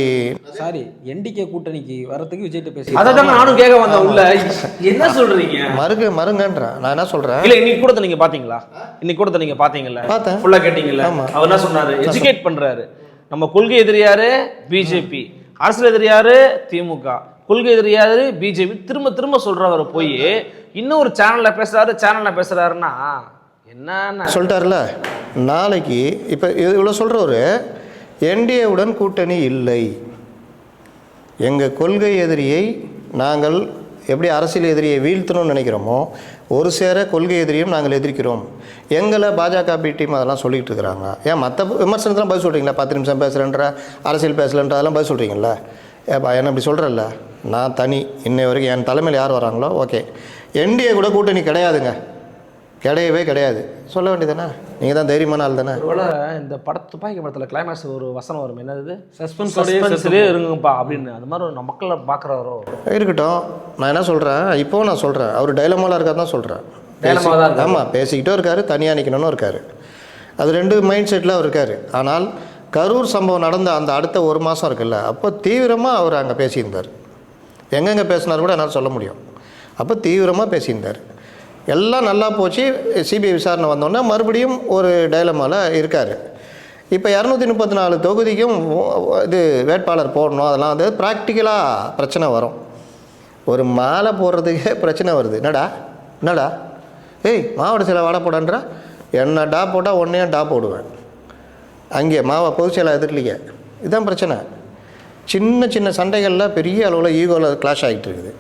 S2: சாரி என்டிகே கூட்டணிக்கு வரதுக்கு விஜய்கிட்ட பேசி
S3: அதான் நானும் கேட்க வந்தேன். உள்ள என்ன சொல்கிறீங்க?
S1: மருங்கன்றேன். நான் என்ன சொல்கிறேன்,
S3: இல்லை இன்னைக்கு கூட நீங்கள் பார்த்தீங்களா? இன்னைக்கு கூட நீங்கள் பார்த்தீங்கல்ல?
S1: பார்த்தேன்.
S3: ஃபுல்லாக கேட்டீங்கல்ல? அவர் என்ன சொன்னார்? எஜுகேட் பண்ணுறாரு. நம்ம கொள்கை எதிரியாரு பிஜேபி, அரசியல் எதிரியாரு திமுக, கொள்கை எதிரியாரு பிஜேபி, திரும்ப திரும்ப சொல்கிறவர் போய் இன்னொரு சேனலில் பேசுகிறாருன்னா என்ன
S1: சொல்லிட்டார்ல. நாளைக்கு இப்போ இவ்வளோ சொல்கிறவர் என்டிஏவுடன் கூட்டணி இல்லை, எங்கள் கொள்கை எதிரியை நாங்கள் எப்படி அரசியல் எதிரியை வீழ்த்தணும்னு நினைக்கிறோமோ ஒரு சேர கொள்கை எதிரியும் நாங்கள் எதிர்க்கிறோம், எங்களை பாஜக பி டீம் அதெல்லாம் சொல்லிகிட்டு இருக்கிறாங்க. ஏன் மற்ற விமர்சனத்தெலாம் பதில் சொல்கிறீங்களா? 10 நிமிஷம் பேசுகிறேன்ற, அரசியல் பேசலன்ற அதெல்லாம் பதில் சொல்கிறீங்களா? ஏப்பா என்ன இப்படி சொல்கிறல்ல, நான் தனி இன்னை வரைக்கும் என் தலைமையில் யார் வராங்களோ ஓகே, என்டிஏ கூட கூட்டணி கிடையாதுங்க, கிடையவே கிடையாது சொல்ல வேண்டியதானே. நீங்கள் தான் தைரியமான ஆள் தானே.
S3: இந்த துப்பாக்கி படத்தில் கிளைமேக்ஸ் ஒரு வசனம் வரும், என்னது சஸ்பென்ஸ்லேயே இருங்கப்பா அப்படின்னு. அது மாதிரி ஒரு மக்களை பார்க்குறவரோ இருக்கட்டும்.
S1: நான் என்ன சொல்கிறேன், இப்போது நான் சொல்கிறேன், அவர் டைலமாலாம் இருக்காது தான் சொல்கிறேன். ஆமாம், பேசிக்கிட்டும் இருக்கார், தனியாக நிற்கணும்னு இருக்கார். அது 2 மைண்ட் செட்டில் அவர் இருக்கார். ஆனால் கரூர் சம்பவம் நடந்த அந்த அடுத்த 1 மாதம் இருக்குல்ல, அப்போ தீவிரமாக அவர் அங்கே பேசியிருந்தார். எங்கெங்கே பேசினார் கூட என்னால் சொல்ல முடியும். அப்போ தீவிரமாக பேசியிருந்தார். எல்லாம் நல்லா போச்சு. சிபிஐ விசாரணை வந்தோடனே மறுபடியும் ஒரு டைலமாவில் இருக்கார். இப்போ 234 தொகுதிக்கும் இது வேட்பாளர் போடணும், அதெல்லாம் வந்து ப்ராக்டிக்கலாக பிரச்சனை வரும். ஒரு மாலை போடுறதுக்கே பிரச்சனை வருது. என்னடா ஏய் மாவட்ட செயலர் வாடை போடான்றா, என்ன டா போட்டால் ஒன்றையும் டா போடுவேன். அங்கே பொதுச் செயலாளர் எதிர்லிங்க. இதுதான் பிரச்சனை. சின்ன சின்ன சண்டைகளில் பெரிய அளவில் ஈகோவில் கிளாஷ் ஆகிட்டு இருக்குது.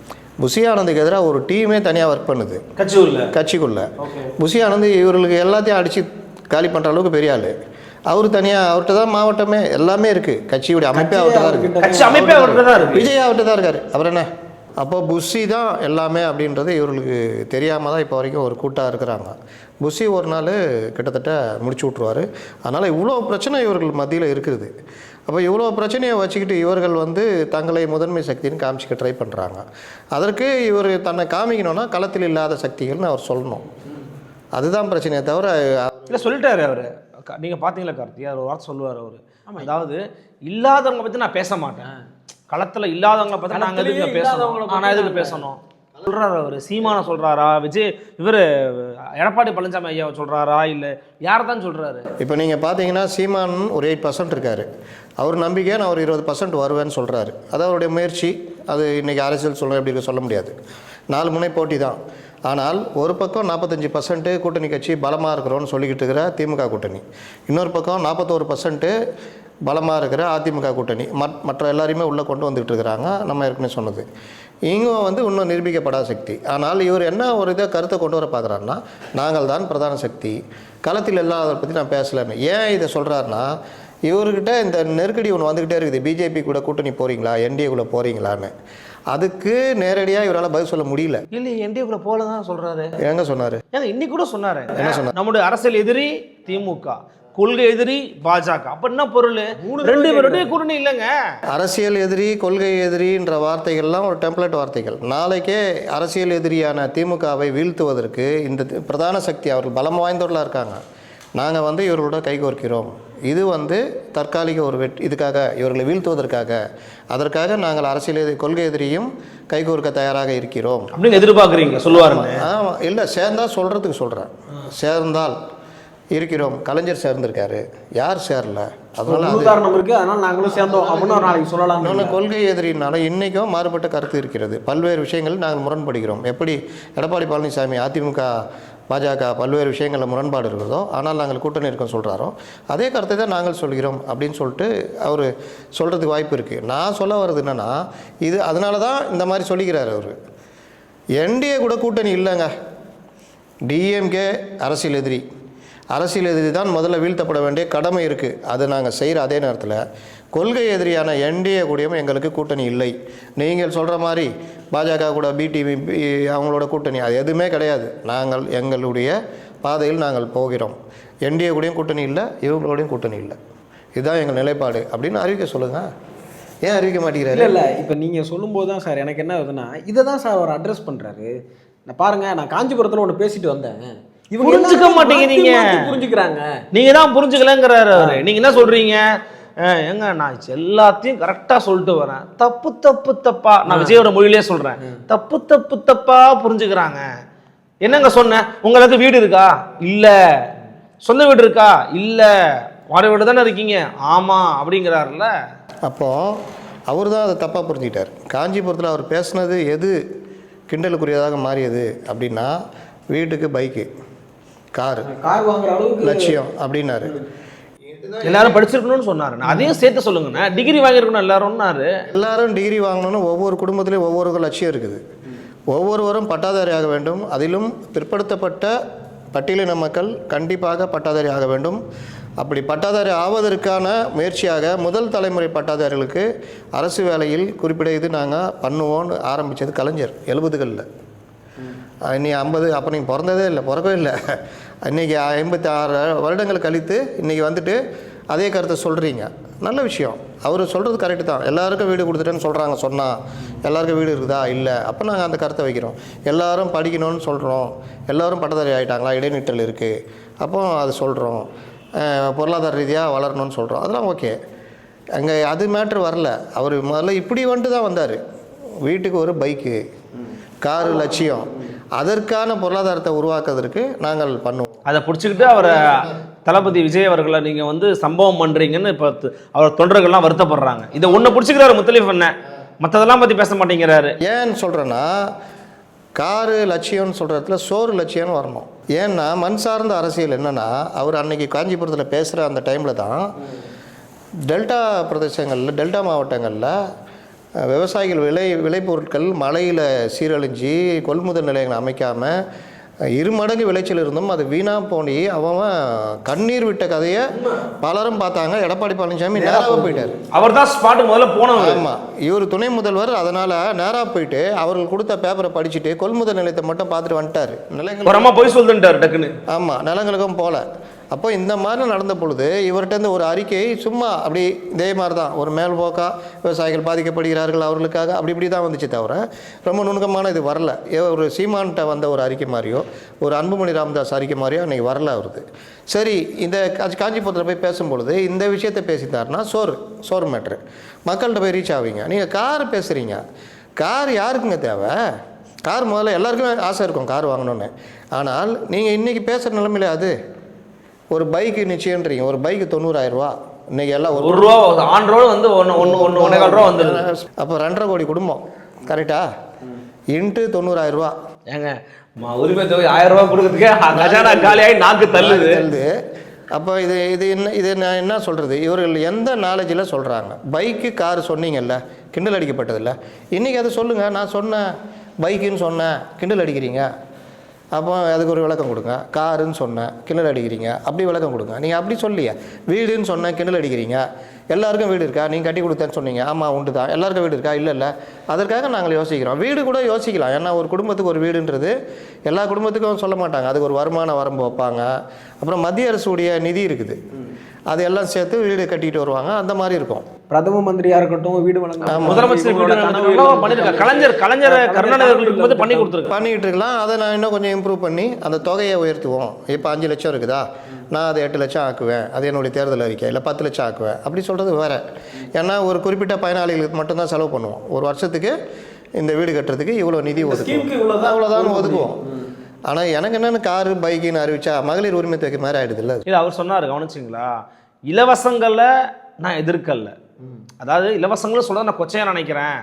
S1: புஷி ஆனந்துக்கு எதிராக ஒரு டீமே தனியாக ஒர்க் பண்ணுது கட்சிக்குள்ளே. புஷி ஆனந்த் இவர்களுக்கு எல்லாத்தையும் அடித்து காலி பண்ணுற அளவுக்கு பெரிய ஆள். அவர் தனியாக, அவர்கிட்ட தான் மாவட்டமே எல்லாமே இருக்குது. கட்சியுடைய அமைப்பே அவர்கிட்ட தான் இருக்குது. விஜய் அவர்கிட்ட தான் இருக்கார். அப்புறம் என்ன, அப்போ புஷி தான் எல்லாமே அப்படின்றது இவர்களுக்கு தெரியாமல் தான் இப்போ வரைக்கும் ஒரு கூட்டாக இருக்கிறாங்க. புஷி ஒரு நாள் கிட்டத்தட்ட முடிச்சு விட்ருவார். அதனால் இவ்வளோ பிரச்சனை இவர்கள் மத்தியில் இருக்குது. அப்போ இவ்வளோ பிரச்சனையை வச்சுக்கிட்டு இவர்கள் வந்து தங்களை முதன்மை சக்தின்னு காமிச்சிக்க ட்ரை பண்ணுறாங்க. அதற்கு இவர் தன்னை காமிக்கணும்னா களத்தில் இல்லாத சக்திகள்னு அவர் சொல்லணும். அதுதான் பிரச்சனையை தவிர
S3: இல்லை சொல்லிட்டாரு அவர். நீங்கள் பார்த்தீங்களா கார்த்தி, அவர் ஒரு வார்த்தை சொல்லுவார் அவர். அதாவது இல்லாதவங்க பற்றி நான் பேச மாட்டேன், களத்தில் இல்லாதவங்களை பற்றி நாங்கள் எதுக்கு பேசணும், ஆனால் எதுக்கு பேசணும், சொல்றாரு அவர் சீமான சொல்றாரா, விஜய் இவர் எடப்பாடி பழனிசாமி ஐயாவை சொல்றாரா, இல்லை யார் தான் சொல்றாரு?
S1: இப்போ நீங்கள் பார்த்தீங்கன்னா சீமான் ஒரு 8% இருக்கார். அவர் நம்பிக்கை நான் ஒரு 20% வருவேன்னு சொல்கிறாரு. அது அவருடைய முயற்சி. அது இன்றைக்கி அரசியல் சொல்ல எப்படி சொல்ல முடியாது. 4 முனை போட்டி தான். ஆனால் ஒரு பக்கம் 45% கூட்டணி கட்சி பலமாக இருக்கிறோன்னு சொல்லிக்கிட்டு இருக்கிற திமுக கூட்டணி, இன்னொரு பக்கம் 41% பலமாக இருக்கிற அதிமுக கூட்டணி, மற்ற எல்லாரையுமே உள்ளே கொண்டு வந்துக்கிட்டு இருக்கிறாங்க. நம்ம ஏற்கனவே சொன்னது இங்கே இன்னும் நிரூபிக்கப்படாத சக்தி. ஆனால் இவர் என்ன ஒரு இதை கருத்தை கொண்டு வர பார்க்குறாருன்னா, நாங்கள் தான் பிரதான சக்தி, களத்தில் இல்லாத பற்றி நான் பேசலைன்னு. ஏன் இதை சொல்கிறாருன்னா, இவர்கிட்ட இந்த நெருக்கடி ஒன்று வந்துக்கிட்டே இருக்குது. பிஜேபி கூட கூட்டணி போகிறீங்களா, என்டிஏ கூட போகிறீங்களான்னு. அதுக்கு நேரடியாக இவரால் பதில் சொல்ல முடியல.
S3: இல்லை என்டிஏக்குள்ள போல தான் சொல்றாரு.
S1: எங்க சொன்னார்?
S3: ஏங்க இன்னைக்கு கூட சொன்னாரு,
S1: என்ன சொன்னார்?
S3: நம்முடைய அரசியல் எதிரி திமுக, கொள்கை எதிரி பாஜக. அப்ப என்ன பொருள்? 2 பேருடைய கூட்டணி இல்லைங்க.
S1: அரசியல் எதிரி, கொள்கை எதிரின்ற வார்த்தைகள்லாம் ஒரு டெம்ப்ளேட் வார்த்தைகள். நாளைக்கே அரசியல் எதிரியான திமுகவை வீழ்த்துவதற்கு இந்த பிரதான சக்தி அவர்கள் பலம் வாய்ந்தவர்களாக இருக்காங்க. நாங்கள் இவர்களோட கைகோர்க்கிறோம். இது தற்காலிக ஒரு இதுக்காக இவர்களை வீழ்த்துவதற்காக, அதற்காக நாங்கள் அரசியல் கொள்கை எதிரியும் கைகோர்க்க தயாராக இருக்கிறோம்
S3: அப்படின்னு எதிர்பார்க்குறீங்க சொல்லுவாருங்க.
S1: ஆமாம், இல்லை சேர்ந்தால் சொல்கிறதுக்கு சொல்கிறேன். சேர்ந்தால் இருக்கிறோம். கலைஞர் சேர்ந்திருக்காரு, யார் சேரல? அதனால
S2: உதாரணம் இருக்கு, அதனால நாங்களும் சேர்ந்தோம் அப்படின்னு ஒரு நாளைக்கு சொல்லலாம்.
S1: இன்னொன்று கொள்கை எதிரினாலும் இன்றைக்கும் மாறுபட்ட கருத்து இருக்கிறது. பல்வேறு விஷயங்கள் நாங்கள் முரண்படுகிறோம். எப்படி எடப்பாடி பழனிசாமி அதிமுக பாஜக பல்வேறு விஷயங்களில் முரண்பாடு இருக்கிறதோ, ஆனால் நாங்கள் கூட்டணி இருக்கோம் சொல்கிறாரோ, அதே கருத்தை தான் நாங்கள் சொல்கிறோம் அப்படின்னு சொல்லிட்டு அவர் சொல்கிறதுக்கு வாய்ப்பு இருக்குது. நான் சொல்ல வர்றது என்னென்னா, இது அதனால தான் இந்த மாதிரி சொல்லிக்கிறார் அவர். என்டிஏ கூட கூட்டணி இல்லைங்க. டிஎம்கே அரசியல் எதிரி. அரசியல் எதிரி தான் முதல்ல வீழ்த்தப்பட வேண்டிய கடமை இருக்குது. அது நாங்கள் செய்கிற அதே நேரத்தில் கொள்கை எதிரியான என்டிஏ கூடயும் எங்களுக்கு கூட்டணி இல்லை. நீங்கள் சொல்கிற மாதிரி பாஜக கூட பிடிவி அவங்களோட கூட்டணி அது எதுவுமே கிடையாது. நாங்கள் எங்களுடைய பாதையில் நாங்கள் போகிறோம். என்டிஏ கூடயும் கூட்டணி இல்லை, இவங்களோடையும் கூட்டணி இல்லை. இதுதான் எங்கள் நிலைப்பாடு அப்படின்னு அறிவிக்க சொல்லுங்கள். ஏன் அறிவிக்க மாட்டேங்கிறாரு?
S2: இல்லை இப்போ நீங்கள் சொல்லும்போது தான் சார் எனக்கு என்ன ஆகுதுன்னா, இதை தான் சார் அவர் அட்ரஸ் பண்ணுறாரு. நான் பாருங்கள், நான் காஞ்சிபுரத்தில் ஒன்று பேசிட்டு வந்தேன், இவங்க
S3: புரிஞ்சுக்க மாட்டேங்கிறீங்க.
S2: புரிஞ்சுக்கிறாங்க,
S3: நீங்க தான் புரிஞ்சுக்கலங்கிறாரு அவரு. நீங்க என்ன சொல்றீங்க? ஏங்க நான் எல்லாத்தையும் கரெக்டா சொல்லிட்டு வரேன், தப்பு தப்பு தப்பா, நான் விஜயோட மொழியிலே சொல்றேன், தப்பு தப்பு தப்பா புரிஞ்சுக்கிறாங்க. என்னங்க சொன்னேன்? உங்களுக்கு வீடு இருக்கா? இல்ல. சொந்த வீடு இருக்கா? இல்ல. வாடகை வீடு தானே இருக்கீங்க? ஆமா அப்படிங்கிறாருல்ல.
S1: அப்போ அவர் தான் அதை தப்பாக புரிஞ்சுக்கிட்டார். காஞ்சிபுரத்தில் அவர் பேசுனது எது கிண்டலுக்குரியதாக மாறியது அப்படின்னா, வீட்டுக்கு பைக்கு, கார்
S2: வாங்குற அளவுக்கு
S1: லட்சியம் அப்படின்னாரு.
S3: எல்லாரும் படிச்சிருக்கணும்னு சொன்னாரு. அதையும் சேர்த்து சொல்லுங்கண்ணா. டிகிரி வாங்கியிருக்கணும் எல்லாரும்னாரு.
S1: எல்லாரும் டிகிரி வாங்கணும்னு ஒவ்வொரு குடும்பத்திலையும் ஒவ்வொரு லட்சியம் இருக்குது. ஒவ்வொருவரும் பட்டாதாரி ஆக வேண்டும். அதிலும் பிற்படுத்தப்பட்ட பட்டியலின மக்கள் கண்டிப்பாக பட்டாதாரி ஆக வேண்டும். அப்படி பட்டாதாரி ஆவதற்கான முயற்சியாக முதல் தலைமுறை பட்டாதாரிகளுக்கு அரசு வேலையில் குறிப்பிட இது நாங்கள் பண்ணுவோன்னு ஆரம்பித்தது கலைஞர் 70களில். இன்னைக்கு 50, அப்போ நீங்கள் பிறந்ததே இல்லை, பிறக்கவே இல்லை. இன்றைக்கி 56 வருடங்கள் கழித்து இன்றைக்கி அதே கருத்தை சொல்கிறீங்க. நல்ல விஷயம். அவர் சொல்கிறது கரெக்டு தான். எல்லாருக்கும் வீடு கொடுத்துட்டேன்னு சொல்கிறாங்க. சொன்னால் எல்லாருக்கும் வீடு இருக்குதா? இல்லை. அப்போ நாங்கள் அந்த கருத்தை வைக்கிறோம். எல்லோரும் படிக்கணும்னு சொல்கிறோம். எல்லோரும் பட்டதாரி ஆகிட்டாங்களா? இடைநிற்றல் இருக்குது. அப்போ அது சொல்கிறோம். பொருளாதார ரீதியாக வளரணும்னு சொல்கிறோம். அதெல்லாம் ஓகே. அங்கே அது மேட்ரு வரல. அவர் முதல்ல இப்படி தான் வந்தார். வீட்டுக்கு ஒரு பைக்கு, காரு லட்சியம். அதற்கான பொருளாதாரத்தை உருவாக்குவதற்கு நாங்கள் பண்ணுவோம்.
S3: அதை பிடிச்சிக்கிட்டு அவரை தளபதி விஜய் அவர்களை நீங்கள் சம்பவம் பண்ணுறீங்கன்னு இப்போ அவர் தொண்டர்கள்லாம் வருத்தப்படுறாங்க. இதை ஒன்று பிடிச்சிக்கிறாரு முத்தலீஃப் அண்ணன், மற்றதெல்லாம் பற்றி பேச மாட்டேங்கிறாரு.
S1: ஏன்னு சொல்கிறேன்னா, காரு லட்சியம்னு சொல்கிற இடத்துல சோறு லட்சியம்னு வரணும். ஏன்னா மண் சார்ந்த அரசியல் என்னென்னா, அவர் அன்னைக்கு காஞ்சிபுரத்தில் பேசுகிற அந்த டைமில் தான் டெல்டா பிரதேசங்களில், டெல்டா மாவட்டங்களில் விவசாயிகள் விளைபொருட்கள் மழையில் சீரழிஞ்சு கொள்முதல் நிலையங்களை அமைக்காமல் 2 மடங்கு விளைச்சல் இருந்தும் அது வீணாக போனி அவன் கண்ணீர் விட்ட கதையை பலரும் பார்த்தாங்க. எடப்பாடி பழனிசாமி நேராக போயிட்டார்.
S3: அவர் தான் ஸ்பாட்டுக்கு முதல்ல போனவர்.
S1: ஆமாம், இவர் துணை முதல்வர். அதனால் நேராக போயிட்டு அவர்கள் கொடுத்த பேப்பரை படிச்சுட்டு கொள்முதல் நிலையத்தை மட்டும் பார்த்துட்டு வந்துட்டார்.
S3: நிலங்கள் போய் சொல்லிட்டார் டக்குன்னு.
S1: ஆமாம், நிலங்களுக்கும் போகல. அப்போ இந்த மாதிரி நடந்த பொழுது இவர்கிட்ட ஒரு அறிக்கை சும்மா அப்படி இதே மாதிரி தான் ஒரு மேல்போக்கா விவசாயிகள் பாதிக்கப்படுகிறார்கள் அவர்களுக்காக அப்படி தான் வந்துச்சு தவிர ரொம்ப நுணுக்கமான இது வரல. ஒரு சீமான்கிட்ட வந்த ஒரு அறிக்கை மாதிரியோ ஒரு அன்புமணி ராமதாஸ் அறிக்கை மாதிரியோ அன்றைக்கி வரல அவருக்கு. சரி, இந்த காஞ்சிபுரத்தில் போய் பேசும்பொழுது இந்த விஷயத்தை பேசித்தாருன்னா சோறு மேட்ரு மக்கள்கிட்ட போய் ரீச் ஆவீங்க. நீங்கள் கார் பேசுகிறீங்க. கார் யாருக்குங்க தேவை? கார் முதல்ல எல்லாருக்குமே ஆசை இருக்கும் கார் வாங்கணுன்னு. ஆனால் நீங்கள் இன்றைக்கி பேசுகிற நிலைமையில அது ஒரு பைக்கு நிச்சயம்ன்றீங்க, ஒரு பைக்கு 90,000 ரூபா. இன்றைக்கி எல்லாம்
S3: ஒரு ரூபா ஆன் ரோடு வந்து 1.25 ரூபா வந்துடுது.
S1: அப்போ 2.5 கோடி குடும்பம் கரெக்டா, இன்ட்டு 90,000 ரூபா.
S3: ஏங்க உரிமை தொகை 1000 ரூபா கொடுக்குறதுக்கே கஜானா காலியாகி நாக்கு தள்ளுது.
S1: அப்போ இது நான் என்ன சொல்கிறது, இவர்கள் எந்த நாலேஜில் சொல்கிறாங்க? பைக்கு கார் சொன்னீங்கல்ல, கிண்டல் அடிக்கப்பட்டதில்ல. இன்றைக்கி அதை சொல்லுங்கள், நான் சொன்னேன் பைக்குன்னு சொன்னேன் கிண்டல் அடிக்கிறீங்க, அப்போ அதுக்கு ஒரு விளக்கம் கொடுங்க. காருன்னு சொன்னேன் கிண்டல் அடிக்கிறீங்க, அப்படி விளக்கம் கொடுங்க. நீங்கள் அப்படி சொல்லியே வீடுன்னு சொன்னேன் கிண்டல் அடிக்கிறீங்க. எல்லாருக்கும் வீடு இருக்கா? நீங்கள் கட்டி கொடுத்தேன்னு சொன்னீங்க, ஆமாம் உண்டு தான். எல்லாருக்கும் வீடு இருக்கா? இல்லை. அதற்காக நாங்கள் யோசிக்கிறோம். வீடு கூட யோசிக்கலாம், ஏன்னா ஒரு குடும்பத்துக்கு ஒரு வீடுன்றது எல்லா குடும்பத்துக்கும் சொல்ல மாட்டாங்க. அதுக்கு ஒரு வருமான வரம்பு வைப்பாங்க. அப்புறம் மத்திய அரசுடைய நிதி இருக்குது, அது எல்லாம் சேர்த்து வீடு கட்டிட்டு வருவாங்க. அந்த மாதிரி இருக்கும்.
S2: பிரதம மந்திரியா இருக்கட்டும், வீடு வழங்க
S3: முதலமைச்சர் கலைஞர் கருணாநிதி பண்ணி கொடுத்துருக்கு,
S1: பண்ணிக்கிட்டு இருக்கலாம். அதை நான் இன்னும் கொஞ்சம் இம்ப்ரூவ் பண்ணி அந்த தொகையை உயர்த்துவோம். இப்போ 5 லட்சம் இருக்குதா, நான் அதை 8 லட்சம் ஆக்குவேன், அது என்னுடைய தேர்தல் அறிக்கை. இல்லை 10 லட்சம் ஆக்குவேன், அப்படி சொல்கிறது வேறு. ஏன்னா ஒரு குறிப்பிட்ட பயனாளிகளுக்கு மட்டும்தான் செலவு பண்ணுவோம். ஒரு வருஷத்துக்கு இந்த வீடு கட்டுறதுக்கு இவ்வளோ நிதி ஒதுக்குவோம், அவ்வளோதான் ஒதுக்குவோம். ஆனால் எனக்கு என்னென்னு காரு பைக்குன்னு அறிவிச்சா மகளிர் உரிமை தொகை மாதிரி ஆகிடுது இல்லை?
S3: இல்லை, அவர் சொன்னார் கவனிச்சிங்களா, இலவசங்களை நான் எதிர்க்கல. அதாவது இலவசங்களை சொல்ல நான் கொச்சையாக நினைக்கிறேன்.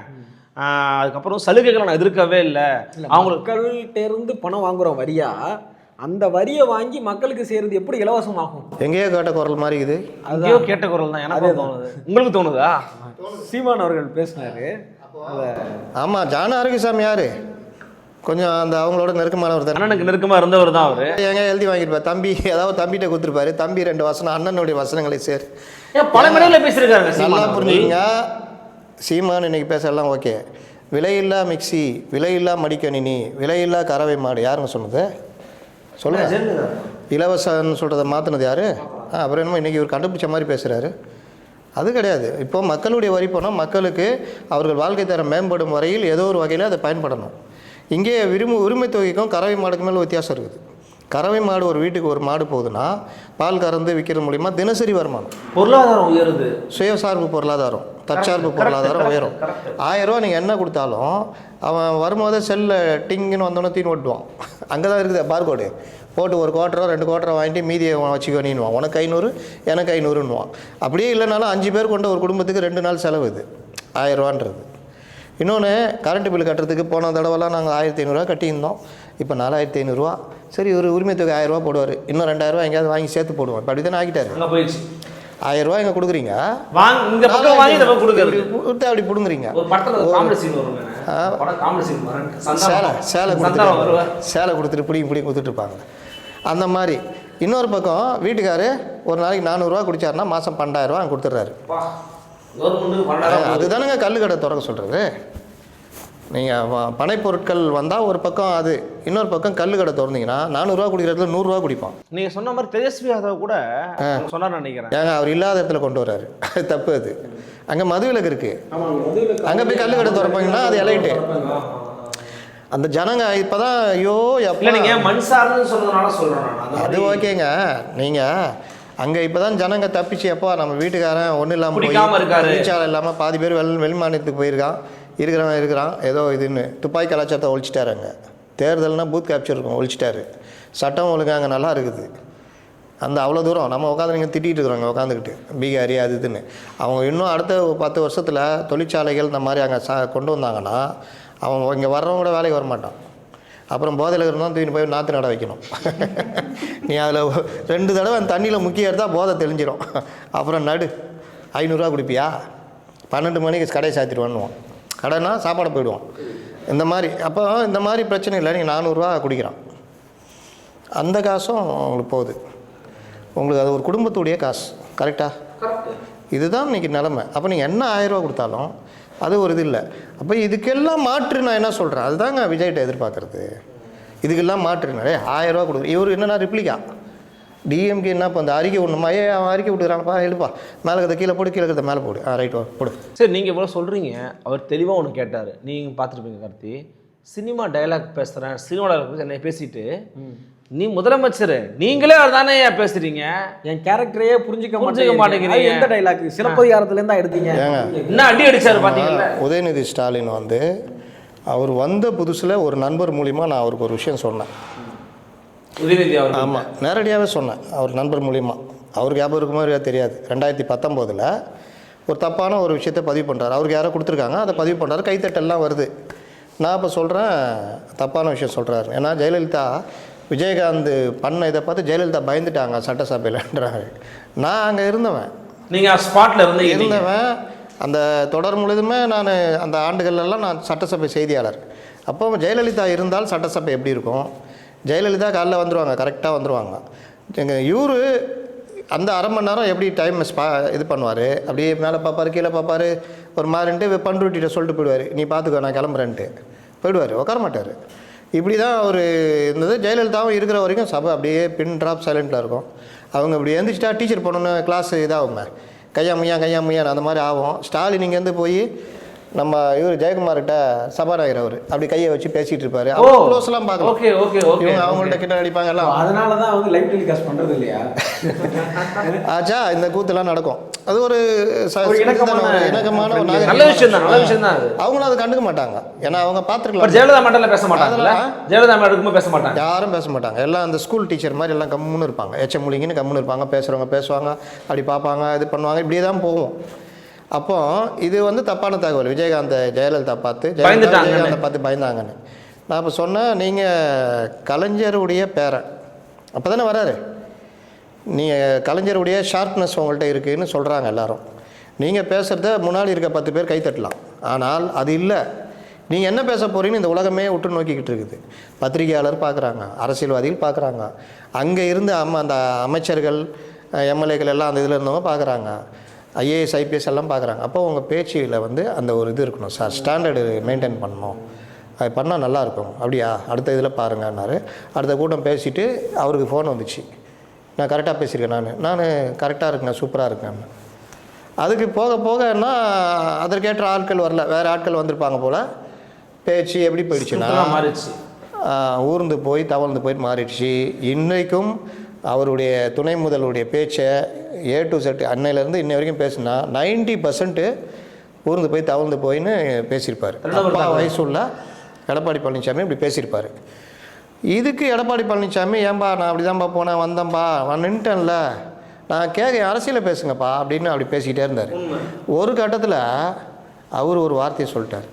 S3: அதுக்கப்புறம் சலுகைகளை நான் எதிர்க்கவே இல்லை.
S2: மக்கள்கிட்ட இருந்து பணம் வாங்குறோம் வரியா, அந்த வரியை வாங்கி மக்களுக்கு செய்யறது எப்படி இலவசமாகும்?
S1: எங்கேயோ கேட்ட குரல் மாதிரி இது.
S3: அங்கேயோ கேட்ட குரல் தான் எனக்கு தோணுது. உங்களுக்கு தோணுதா?
S2: சீமான் அவர்கள் பேசினாரு.
S1: ஆமாம், ஜான ஆரோக்கியசாமி யாரு? கொஞ்சம் அந்த அவங்களோட நெருக்கமானவர் தான்,
S3: அண்ணனுக்கு நெருக்கமாக இருந்தவர் தான் அவர்.
S1: எங்க எழுதி வாங்கியிருப்பார் தம்பி, ஏதாவது தம்பிகிட்ட கொடுத்துருப்பாரு. தம்பி 2 வசனம் அண்ணனுடைய வசனங்களை சேர்
S3: பல மேடையில் பேசியிருக்காங்க.
S1: நல்லா புரிஞ்சுங்க. சீமான் இன்னைக்கு பேசலாம் ஓகே. விலையில்லா மிக்சி, விலையில்லா மடிக்கணினி, விலையில்லா கறவை மாடு, யாருங்க சொன்னது சொல்லுங்க? இலவசன்னு சொல்கிறத மாற்றினது யார்? அப்புறம் என்னமோ இன்றைக்கி இவர் கண்டுபிடிச்ச மாதிரி பேசுகிறாரு. அது கிடையாது. இப்போ மக்களுடைய வரி பணம் மக்களுக்கு அவர்கள் வாழ்க்கை தரம் மேம்படும் வரையில் ஏதோ ஒரு வகையில் அதை பயன்படணும். இங்கே உரிமை தொகைக்கும் கறவை மாடுக்கு மேலே வித்தியாசம் இருக்குது. கறவை மாடு ஒரு வீட்டுக்கு ஒரு மாடு போகுதுன்னா பால் கறந்து விற்கிறது மூலிமா தினசரி வருமானம்,
S3: பொருளாதாரம் உயருது.
S1: சுயசார்பு பொருளாதாரம், தற்சார்பு பொருளாதாரம் உயரும். 1000 ரூபா நீங்கள் என்ன கொடுத்தாலும் அவன் வரும்போதே செல்லில் டிங்குன்னு வந்தோன்னே தீன் ஓட்டுவான். அங்கே தான் இருக்குது பார்கோடு போட்டு 1 குவார்ட்டரோ 2 குவார்ட்டரோ வாங்கிட்டு மீதியை வச்சுக்கோ நீன்னுவான். உனக்கு 500 எனக்கு 500ன்னுவான். அப்படியே இல்லைனாலும் 5 பேர் கொண்ட ஒரு குடும்பத்துக்கு 2 நாள் செலவு இது 1000 ரூபான்றது. இன்னொன்று, கரண்ட் பில் கட்டுறதுக்கு போன தடவைலாம் நாங்கள் 1500 ரூபா கட்டியிருந்தோம். இப்போ 4500 ரூபா. சரி, ஒரு உரிமை தொகை 1000 ரூபா போடுவார், இன்னும் 2000 ரூபா எங்கேயாவது வாங்கி சேர்த்து போடுவோம். இப்போ அப்படி தானே ஆகிட்டாரு. 1000 ரூபா எங்கே கொடுக்குறீங்க, அப்படி பிடுங்குறீங்க. சேலை கொடுத்துட்டு பிடிங்கி கொடுத்துட்டு இருப்பாங்க. அந்த மாதிரி இன்னொரு பக்கம் வீட்டுக்காரு ஒரு நாளைக்கு 400 ரூபா குடிச்சாருன்னா மாதம் 12,000 ரூபா கொடுத்துட்றாரு. அதுதானுங்க கல் கடை திறக்க சொல்கிறது. நீங்கள் பனைப்பொருட்கள் வந்தால் ஒரு பக்கம் அது, இன்னொரு பக்கம் கல் கடை திறந்தீங்கன்னா 400 ரூபா குடிக்கிறதுல 100 ரூபா குடிப்பான்.
S3: நீங்கள் சொன்ன மாதிரி தேஜஸ்வி யாதவ் கூட சொன்னார் நினைக்கிறேன்.
S1: ஏங்க அவர் இல்லாத இடத்துல கொண்டு வர்றாரு, அது தப்பு. அது அங்கே மதுவிலக்கு இருக்குது, அங்கே போய் கல் கடை திறப்பாங்கன்னா அது எலைட்டு. அந்த ஜனங்க இப்போ தான் ஐயோ எப்போ
S3: நீங்கள் மண் சார்னு சொல்கிறதுனால சொல்கிறேன். அது
S1: ஓகேங்க. நீங்கள் அங்கே இப்போ தான் ஜனங்க தப்பிச்சு எப்போ நம்ம வீட்டுக்காரன் ஒன்றும் இல்லாமல் ரீச்சார்ஜ் இல்லாமல் பாதி பேர் வெளிமாநிலத்துக்கு போயிருக்கான், இருக்கிறான் ஏதோ இதுன்னு துப்பாக்கி கலாச்சாரத்தை ஒழிச்சிட்டாரு. அங்கே தேர்தல்னால் பூத் கேப்சர் இருக்கும், ஒழிச்சிட்டாரு. சட்டம் ஒழுங்கு அங்கே நல்லா இருக்குது. அந்த அவ்வளோ தூரம் நம்ம உட்காந்து நீங்கள் திட்டிகிட்டு இருக்கிறோங்க உட்காந்துக்கிட்டு பீகாரி அது இதுன்னு. அவங்க இன்னும் அடுத்த 10 வருஷத்தில் தொழிற்சாலைகள் இந்த மாதிரி அங்கே கொண்டு வந்தாங்கன்னா அவங்க இங்கே வர்றவங்க கூட வேலைக்கு வரமாட்டான். அப்புறம் போதையில் இருந்தால் தூக்கிட்டு போய் நாற்று நட வைக்கணும். நீ அதில் 2 தடவை அந்த தண்ணியில் முக்கிய எடுத்தால் போதை தெளிஞ்சிடும். அப்புறம் நடு 500 ரூபா குடிப்பியா, 12 மணிக்கு கடையை சாத்திடுவான்னுவான். கடைனா சாப்பாடு போயிடுவான். இந்த மாதிரி அப்போ இந்த மாதிரி பிரச்சனை இல்லை. நீங்கள் 400 ரூபா குடிக்கிறான், அந்த காசும் உங்களுக்கு போகுது. உங்களுக்கு அது ஒரு குடும்பத்துடைய காசு. கரெக்டாக? இதுதான் இன்றைக்கி நிலமை. அப்போ நீங்கள் என்ன 1000 ரூபா கொடுத்தாலும் அது ஒரு இது இல்லை. அப்போ இதுக்கெல்லாம் மாற்று நான் என்ன சொல்கிறேன், அதுதாங்க விஜய்கிட்ட எதிர்பார்க்குறது. இதுக்கெல்லாம் மாற்று நிறைய 1000 ரூபா கொடுக்குற இவர் என்னென்னா ரிப்ளிகா டிஎம்கே என்ன இப்போ அந்த அறிக்கை ஒன்றுமா அவன் அறிக்கை விட்டுக்கிறான்ப்பா, எழுப்பா மேலே இருக்கிறத கீழே போடு, கீழே இருக்கிறத மேலே போடு, ரைட் போடு.
S3: சரி, நீங்கள் இவ்வளோ சொல்கிறீங்க. அவர் தெளிவாக ஒன்று கேட்டார், நீங்கள் பார்த்துருப்பீங்க கார்த்தி. சினிமா டைலாக் பேசுகிறேன், சினிமா டைலாக் என்னை பேசிட்டு நீ முதலமைச்சர் நீங்களே அதுதானே பேசுறீங்க, என் கேரக்டரையே புரிஞ்சுக்க மாட்டேங்கிறீங்க. எந்த டைலாக் சிலப்பதிகாரத்துலேருந்து தான் எடுத்தீங்க, என்ன அடி அடிச்சாரு பார்த்தீங்களா?
S1: உதயநிதி ஸ்டாலின் வந்து அவர் வந்த புதுசில் ஒரு நண்பர் மூலிமா நான் அவருக்கு ஒரு விஷயம் சொன்னேன்.
S3: உதயநிதி அவர்
S1: ஆமாம், நேரடியாகவே சொன்னேன். அவர் நண்பர் மூலிமா, அவருக்கு ஞாபகம் இருக்குமா இருக்கா தெரியாது, 2019 ஒரு தப்பான ஒரு விஷயத்தை பதிவு பண்ணுறாரு. அவருக்கு யாரோ கொடுத்துருக்காங்க, அதை பதிவு பண்ணுறாரு, கைத்தட்டெல்லாம் வருது. நான் இப்போ சொல்கிறேன் தப்பான விஷயம் சொல்கிறாரு. ஏன்னா ஜெயலலிதா விஜயகாந்த் பண்ண இதை பார்த்து ஜெயலலிதா பயந்துட்டாங்க சட்டசபையில்ன்றாங்க. நான் அங்கே இருந்தவன்,
S3: நீங்கள் ஸ்பாட்டில்
S1: இருந்தவன். அந்த தொடர் முழுதுமே நான் அந்த ஆண்டுகள்லாம் நான் சட்டசபை செய்தியாளர். அப்போ ஜெயலலிதா இருந்தால் சட்டசபை எப்படி இருக்கும்? ஜெயலலிதா காலைல வந்துடுவாங்க, கரெக்டாக வந்துடுவாங்க. எங்கள் இவரு அந்த அரை மணி நேரம் எப்படி டைம் இது பண்ணுவார், அப்படியே மேலே பார்ப்பார், கீழே பார்ப்பார், ஒரு மாதிரின்ட்டு பண்ருட்டிகிட்ட சொல்லிட்டு போயிடுவார், நீ பார்த்துக்கோ நான் கிளம்புறேன்ட்டு போயிடுவார், உட்கார மாட்டார். இப்படி தான் அவர் இருந்தது. ஜெயலலிதாவும் இருக்கிற வரைக்கும் சபை அப்படியே பின் ட்ராப் சைலண்ட்டில் இருக்கும். அவங்க இப்படி எழுந்திரிச்சிட்டா டீச்சர் போனோன்னு கிளாஸ் இதாகுங்க, கையா முய்யா அந்த மாதிரி ஆகும். ஸ்டாலின் இங்கேருந்து போய் நம்ம இவர் ஜெயக்குமார்கிட்ட சபாநாயகர் அவர் அப்படி கையை வச்சு பேசிகிட்டு இருப்பார். க்ளோஸ்லாம் பார்க்கலாம். இவங்க அவங்கள்ட்ட கிட்ட அடிப்பாங்க எல்லாம்.
S2: அதனால தான் அவங்க லைவ் டெலிகாஸ்ட் பண்ணுறது இல்லையா?
S1: ஆச்சா, இந்த கூத்துலாம் நடக்கும். அது ஒரு இணக்கமான ஒரு
S3: நல்ல விஷயம் தான், நல்ல விஷயம் தான்.
S1: அவங்களும் அதை கண்டுக்க மாட்டாங்க, ஏன்னா அவங்க பார்த்துருக்கலாம்.
S3: ஜெயலலிதா மட்டும் பேச மாட்டாங்க, ஜெயலலிதா மட்டும் பேச மாட்டாங்க,
S1: யாரும் பேச மாட்டாங்க. எல்லாம் அந்த ஸ்கூல் டீச்சர் மாதிரி எல்லாம் கம்முன்னு இருப்பாங்க, எச்சமொழிங்கன்னு கம்முன்னு இருப்பாங்க. பேசுகிறவங்க பேசுவாங்க, அப்படி பார்ப்பாங்க, இது பண்ணுவாங்க, இப்படியே தான் போகும். அப்போ இது வந்து தப்பான தகவல். விஜயகாந்த் ஜெயலலிதா பார்த்து விஜயகாந்தை பார்த்து பயந்தாங்கன்னு நான் இப்போ சொன்னேன். நீங்கள் கலைஞருடைய பேரன், அப்போ தானே வராரு. நீங்கள் கலைஞருடைய ஷார்ப்னஸ் உங்கள்கிட்ட இருக்குதுன்னு சொல்கிறாங்க எல்லாரும். நீங்கள் பேசுகிறத முன்னாடி இருக்க 10 பேர் கைத்தட்டலாம், ஆனால் அது இல்லை. நீங்கள் என்ன பேச போகிறீங்கன்னு இந்த உலகமே உற்று நோக்கிக்கிட்டு இருக்குது. பத்திரிகையாளர் பார்க்குறாங்க, அரசியல்வாதிகள் பார்க்குறாங்க, அங்கே இருந்து அந்த அமைச்சர்கள் எம்எல்ஏக்கள் எல்லாம் அந்த இதில் இருந்தவங்க பார்க்குறாங்க, ஐஏஎஸ் ஐபிஎஸ் எல்லாம் பார்க்குறாங்க. அப்போ உங்கள் பேச்சில் வந்து அந்த ஒரு இது இருக்கணும் சார், ஸ்டாண்டர்டு மெயின்டைன் பண்ணணும், அது பண்ணால் நல்லாயிருக்கும். அப்படியா, அடுத்த இதில் பாருங்கன்னாரு. அடுத்த கூட்டம் பேசிவிட்டு அவருக்கு ஃபோன் வந்துச்சு, நான் கரெக்டாக பேசியிருக்கேன், நான் கரெக்டாக இருக்கேன், சூப்பராக இருக்கேன். அதுக்கு போக போகன்னா அதற்கேற்ற ஆட்கள் வரல, வேறு ஆட்கள் வந்திருப்பாங்க போல். பேச்சு எப்படி போயிடுச்சுன்னா
S3: மாறிடுச்சு,
S1: ஊர்ந்து போய் தவழ்ந்து போய் மாறிடுச்சு. இன்றைக்கும் அவருடைய துணை முதல்வருடைய பேச்சை A to Z அன்னையிலேருந்து இன்னை வரைக்கும் பேசுனா 90% ஊர்ந்து போய் தவழ்ந்து போயின்னு பேசியிருப்பார். அப்பா வயசுள்ள எடப்பாடி பழனிசாமி இப்படி பேசியிருப்பார். இதுக்கு எடப்பாடி பழனிசாமி, ஏன்பா நான் அப்படி தான்ப்பா போனேன், வந்தேன்ப்பா, நின்ட்டேன்ல, நான் கேட்க அரசியலில் பேசுங்கப்பா அப்படின்னு அப்படி பேசிக்கிட்டே இருந்தார். ஒரு கட்டத்தில் அவர் ஒரு வார்த்தையை சொல்லிட்டார்.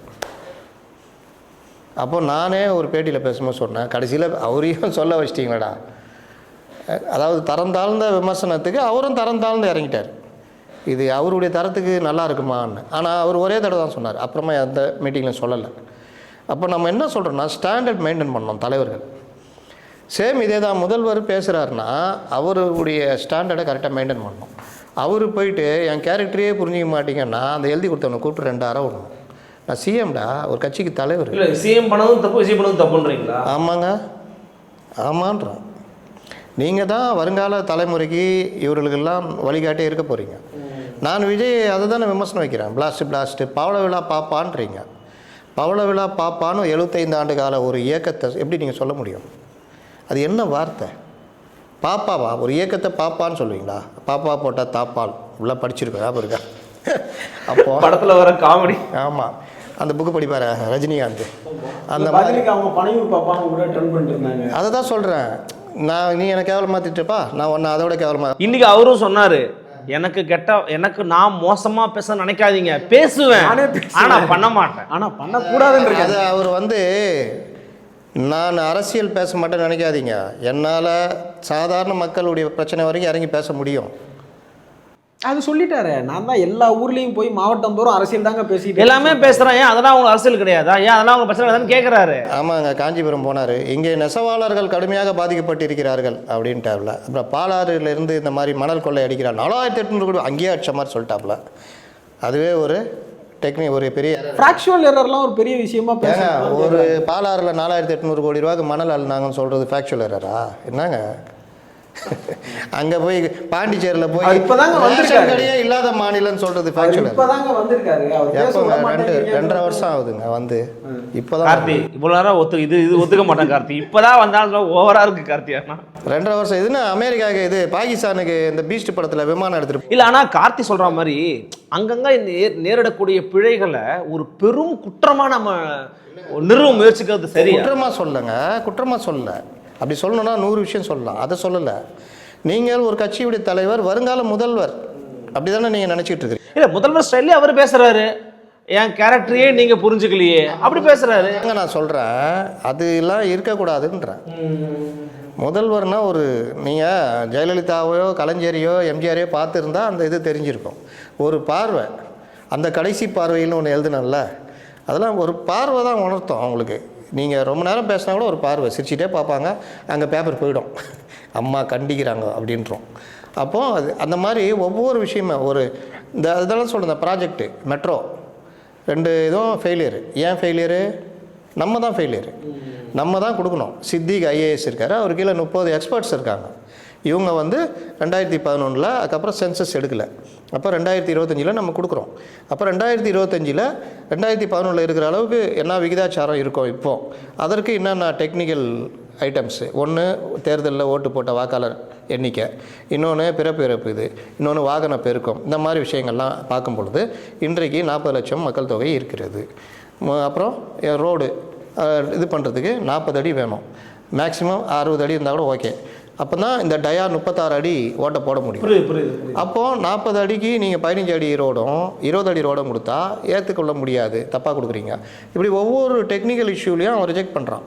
S1: அப்போ நானே ஒரு பேட்டியில் பேசும்போது சொன்னேன், கடைசியில் அவரையும் சொல்ல வச்சிட்டிங்களடா. அதாவது தரம் தாழ்ந்த விமர்சனத்துக்கு அவரும் தரம் தாழ்ந்து இறங்கிட்டார். இது அவருடைய தரத்துக்கு நல்லா இருக்குமான்னு. ஆனால் அவர் ஒரே தடவை தான் சொன்னார், அப்புறமா எந்த மீட்டிங்கில் சொல்லலை. அப்போ நம்ம என்ன சொல்கிறோன்னா, ஸ்டாண்டர்ட் மெயின்டைன் பண்ணணும் தலைவர்கள். சேம் இதே தான் முதல்வர் பேசுகிறாருன்னா அவருடைய ஸ்டாண்டர்டை கரெக்டாக மெயின்டைன் பண்ணணும். அவர் போயிட்டு என் கேரக்டரையே புரிஞ்சிக்க மாட்டீங்கன்னா அந்த எழுதி கொடுத்தவனை கூப்பிட்டு 2 அறை விடணும். நான் சிஎம்டா, ஒரு கட்சிக்கு தலைவர்.
S3: இல்லை சிஎம் பண்ணதும் தப்பு, விஜய் பண்ணதும் தப்புன்றீங்களா?
S1: ஆமாங்க, ஆமான்றோம். நீங்கள் தான் வருங்கால தலைமுறைக்கு இவர்களுக்கெல்லாம் வழிகாட்டே இருக்க போகிறீங்க. நான் விஜய் அதை தானே விமர்சனம் வைக்கிறேன். பிளாஸ்ட்டு பவள விழா பாப்பான்றீங்க. பவள விழா பாப்பான்னு 75 ஆண்டு கால ஒரு இயக்கத்தை எப்படி நீங்கள் சொல்ல முடியும்? அது என்ன வார்த்தை? பாப்பாவா? ஒரு இயக்கத்தை பாப்பான்னு சொல்லுவீங்களா? பாப்பா போட்டால் தாப்பால் உள்ள படிச்சிருக்கேன், ஞாபகம் இருக்கா? அப்போ
S3: படத்தில் வர காமெடி.
S1: ஆமாம், அந்த புக்கு படிப்பார் ரஜினிகாந்த். அந்த
S2: மாதிரி அவங்க பனையூர் பாப்பாங்க கூட ட்ரெண்ட் பண்ணிட்டு இருந்தாங்க.
S1: அதை தான் சொல்கிறேன். நீ எனக்கு கேவலமாக திட்டுப்பா, நான் ஒன்று அதோட கேவலமாக.
S3: இன்னைக்கு அவரும் சொன்னார், எனக்கு நான் மோசமா பேச நினைக்காதீங்க, பேசுவேன் ஆனா பண்ண மாட்டேன்,
S2: ஆனா பண்ணக்கூடாதுன்றது.
S1: அது அவர் வந்து நான் அரசியல் பேச மாட்டேன்னு நினைக்காதீங்க, என்னால் சாதாரண மக்களுடைய பிரச்சனை வரைக்கும் இறங்கி பேச முடியும்.
S2: அது சொல்லிட்டாரு, நான் தான் எல்லா ஊர்லேயும் போய் மாவட்டம் தோறும் அரசியல் தாங்க பேசிட்டு
S3: எல்லாமே பேசுகிறேன், ஏன் அதெல்லாம் அவங்க அரசியல் கிடையாதா, ஏன் அதெல்லாம் அவங்க பிரச்சனை கிடையாதுன்னு கேட்குறாரு.
S1: ஆமாங்க, காஞ்சிபுரம் போனார், இங்கே நெசவாளர்கள் கடுமையாக பாதிக்கப்பட்டிருக்கிறார்கள் அப்படின்ட்டாப்ல. அப்புறம் பாலாறுலேருந்து இந்த மாதிரி மணல் கொள்ளை அடிக்கிறார், 4800 கோடி அங்கேயே அடிச்ச மாதிரி சொல்லிட்டாப்ல. அதுவே ஒரு டெக்னிக், ஒரு பெரிய
S2: ஃப்ராக்சுவல் எரர்லாம் ஒரு பெரிய விஷயமா பேசுறாங்க.
S1: ஒரு பாலாறில் 4800 கோடி ரூபாய்க்கு மணல் அள்ளினாங்கன்னு சொல்கிறது ஃபேக்சுவல் எரரா? என்னங்க அங்கே போய் பாண்டிச்சேரியில் போய்
S2: இப்போதாங்க வந்திருக்காரு,
S1: இல்லாத மாநிலம்னு சொல்கிறது ஃபேக்சுவல்.
S2: இப்போதாங்க வந்திருக்காரு,
S1: எப்போங்க 2.5 வருஷம் ஆகுதுங்க வந்து. இப்போதான்
S3: கார்த்தி இவ்வளோ நேரம் இது ஒத்துக்க மாட்டேன் கார்த்தி, இப்போதான் வந்தாலும் ஓவரா இருக்கு கார்த்தி. ஆனால்
S1: 2.5 வருஷம் இதுன்னு அமெரிக்காவுக்கு இது பாகிஸ்தானுக்கு இந்த பீஸ்ட் படத்தில் விமானம் எடுத்துட்டு
S3: இல்லை. ஆனால் கார்த்தி சொல்கிற மாதிரி அங்கங்கே நேரிடக்கூடிய பிழைகளை ஒரு பெரும் குற்றமாக நம்ம நிறுவ முயற்சிக்கிறது சரி.
S1: குற்றமாக சொல்லுங்க, குற்றமாக சொல்லலை. அப்படி சொல்லணும்னா 100 விஷயம் சொல்லலாம், அதை சொல்லலை. நீங்கள் ஒரு கட்சியுடைய தலைவர், வருங்கால முதல்வர், அப்படி தானே நீங்கள் நினச்சிட்டு இருக்கிறீங்க.
S3: இல்லை, முதல்வர் ஸ்டைல்லே அவர் பேசுகிறாரு, என் கேரக்டரையே நீங்கள் புரிஞ்சுக்கலையே அப்படி பேசுகிறாரு.
S1: நான் சொல்கிறேன், அது எல்லாம் இருக்கக்கூடாதுன்றேன். முதல்வர்னா ஒரு நீங்கள் ஜெயலலிதாவையோ கலைஞரையோ எம்ஜிஆரையோ பார்த்துருந்தா அந்த இது தெரிஞ்சிருக்கும். ஒரு பார்வை, அந்த கடைசி பார்வைன்னு ஒன்று எழுதுனல்ல, அதெல்லாம் ஒரு பார்வை தான் உணர்த்தும் அவங்களுக்கு. நீங்கள் ரொம்ப நேரம் பேசினா கூட ஒரு பார்வை, சிரிச்சிட்டே பார்ப்பாங்க, அங்கே பேப்பர் போயிடும், அம்மா கண்டிக்கிறாங்க அப்படின்றோம். அப்போது அது அந்த மாதிரி ஒவ்வொரு விஷயமே ஒரு இந்த இதெல்லாம் சொல்கிற ப்ராஜெக்ட்டு மெட்ரோ 2 இதுவும் ஃபெயிலியரு. ஏன் ஃபெயிலியரு? நம்ம தான் ஃபெயிலியரு, நம்ம தான் கொடுக்கணும். சித்திக் ஐஏஎஸ் இருக்கார், அவர் கீழே 30 எக்ஸ்பர்ட்ஸ் இருக்காங்க. இவங்க வந்து 2011 அதுக்கப்புறம் சென்சஸ் எடுக்கலை. அப்போ 2025 நம்ம கொடுக்குறோம். அப்போ 2025 2011 இருக்கிற அளவுக்கு என்ன விகிதாச்சாரம் இருக்கும் இப்போது, அதற்கு என்னென்ன டெக்னிக்கல் ஐட்டம்ஸு, ஒன்று தேர்தலில் ஓட்டு போட்ட வாக்காளர் எண்ணிக்கை, இன்னொன்று பிறப்பு இறப்பு, இது இன்னொன்று வாகன பெருக்கம், இந்த மாதிரி விஷயங்கள்லாம் பார்க்கும் பொழுது இன்றைக்கு 40 லட்சம் மக்கள் தொகை இருக்கிறது. அப்புறம் ரோடு இது பண்ணுறதுக்கு 40 அடி வேணும், மேக்ஸிமம் 60 அடி இருந்தால் கூட ஓகே. அப்போ தான் இந்த டயா 36 அடி ஓட்டை போட முடியும். அப்போது 40 அடிக்கு நீங்கள் 15 அடி ரோடும் 20 அடி ரோடும் கொடுத்தா ஏற்றுக்கொள்ள முடியாது, தப்பாக கொடுக்குறீங்க. இப்படி ஒவ்வொரு டெக்னிக்கல் இஷ்யூலையும் அவன் ரிஜெக்ட் பண்ணுறான்.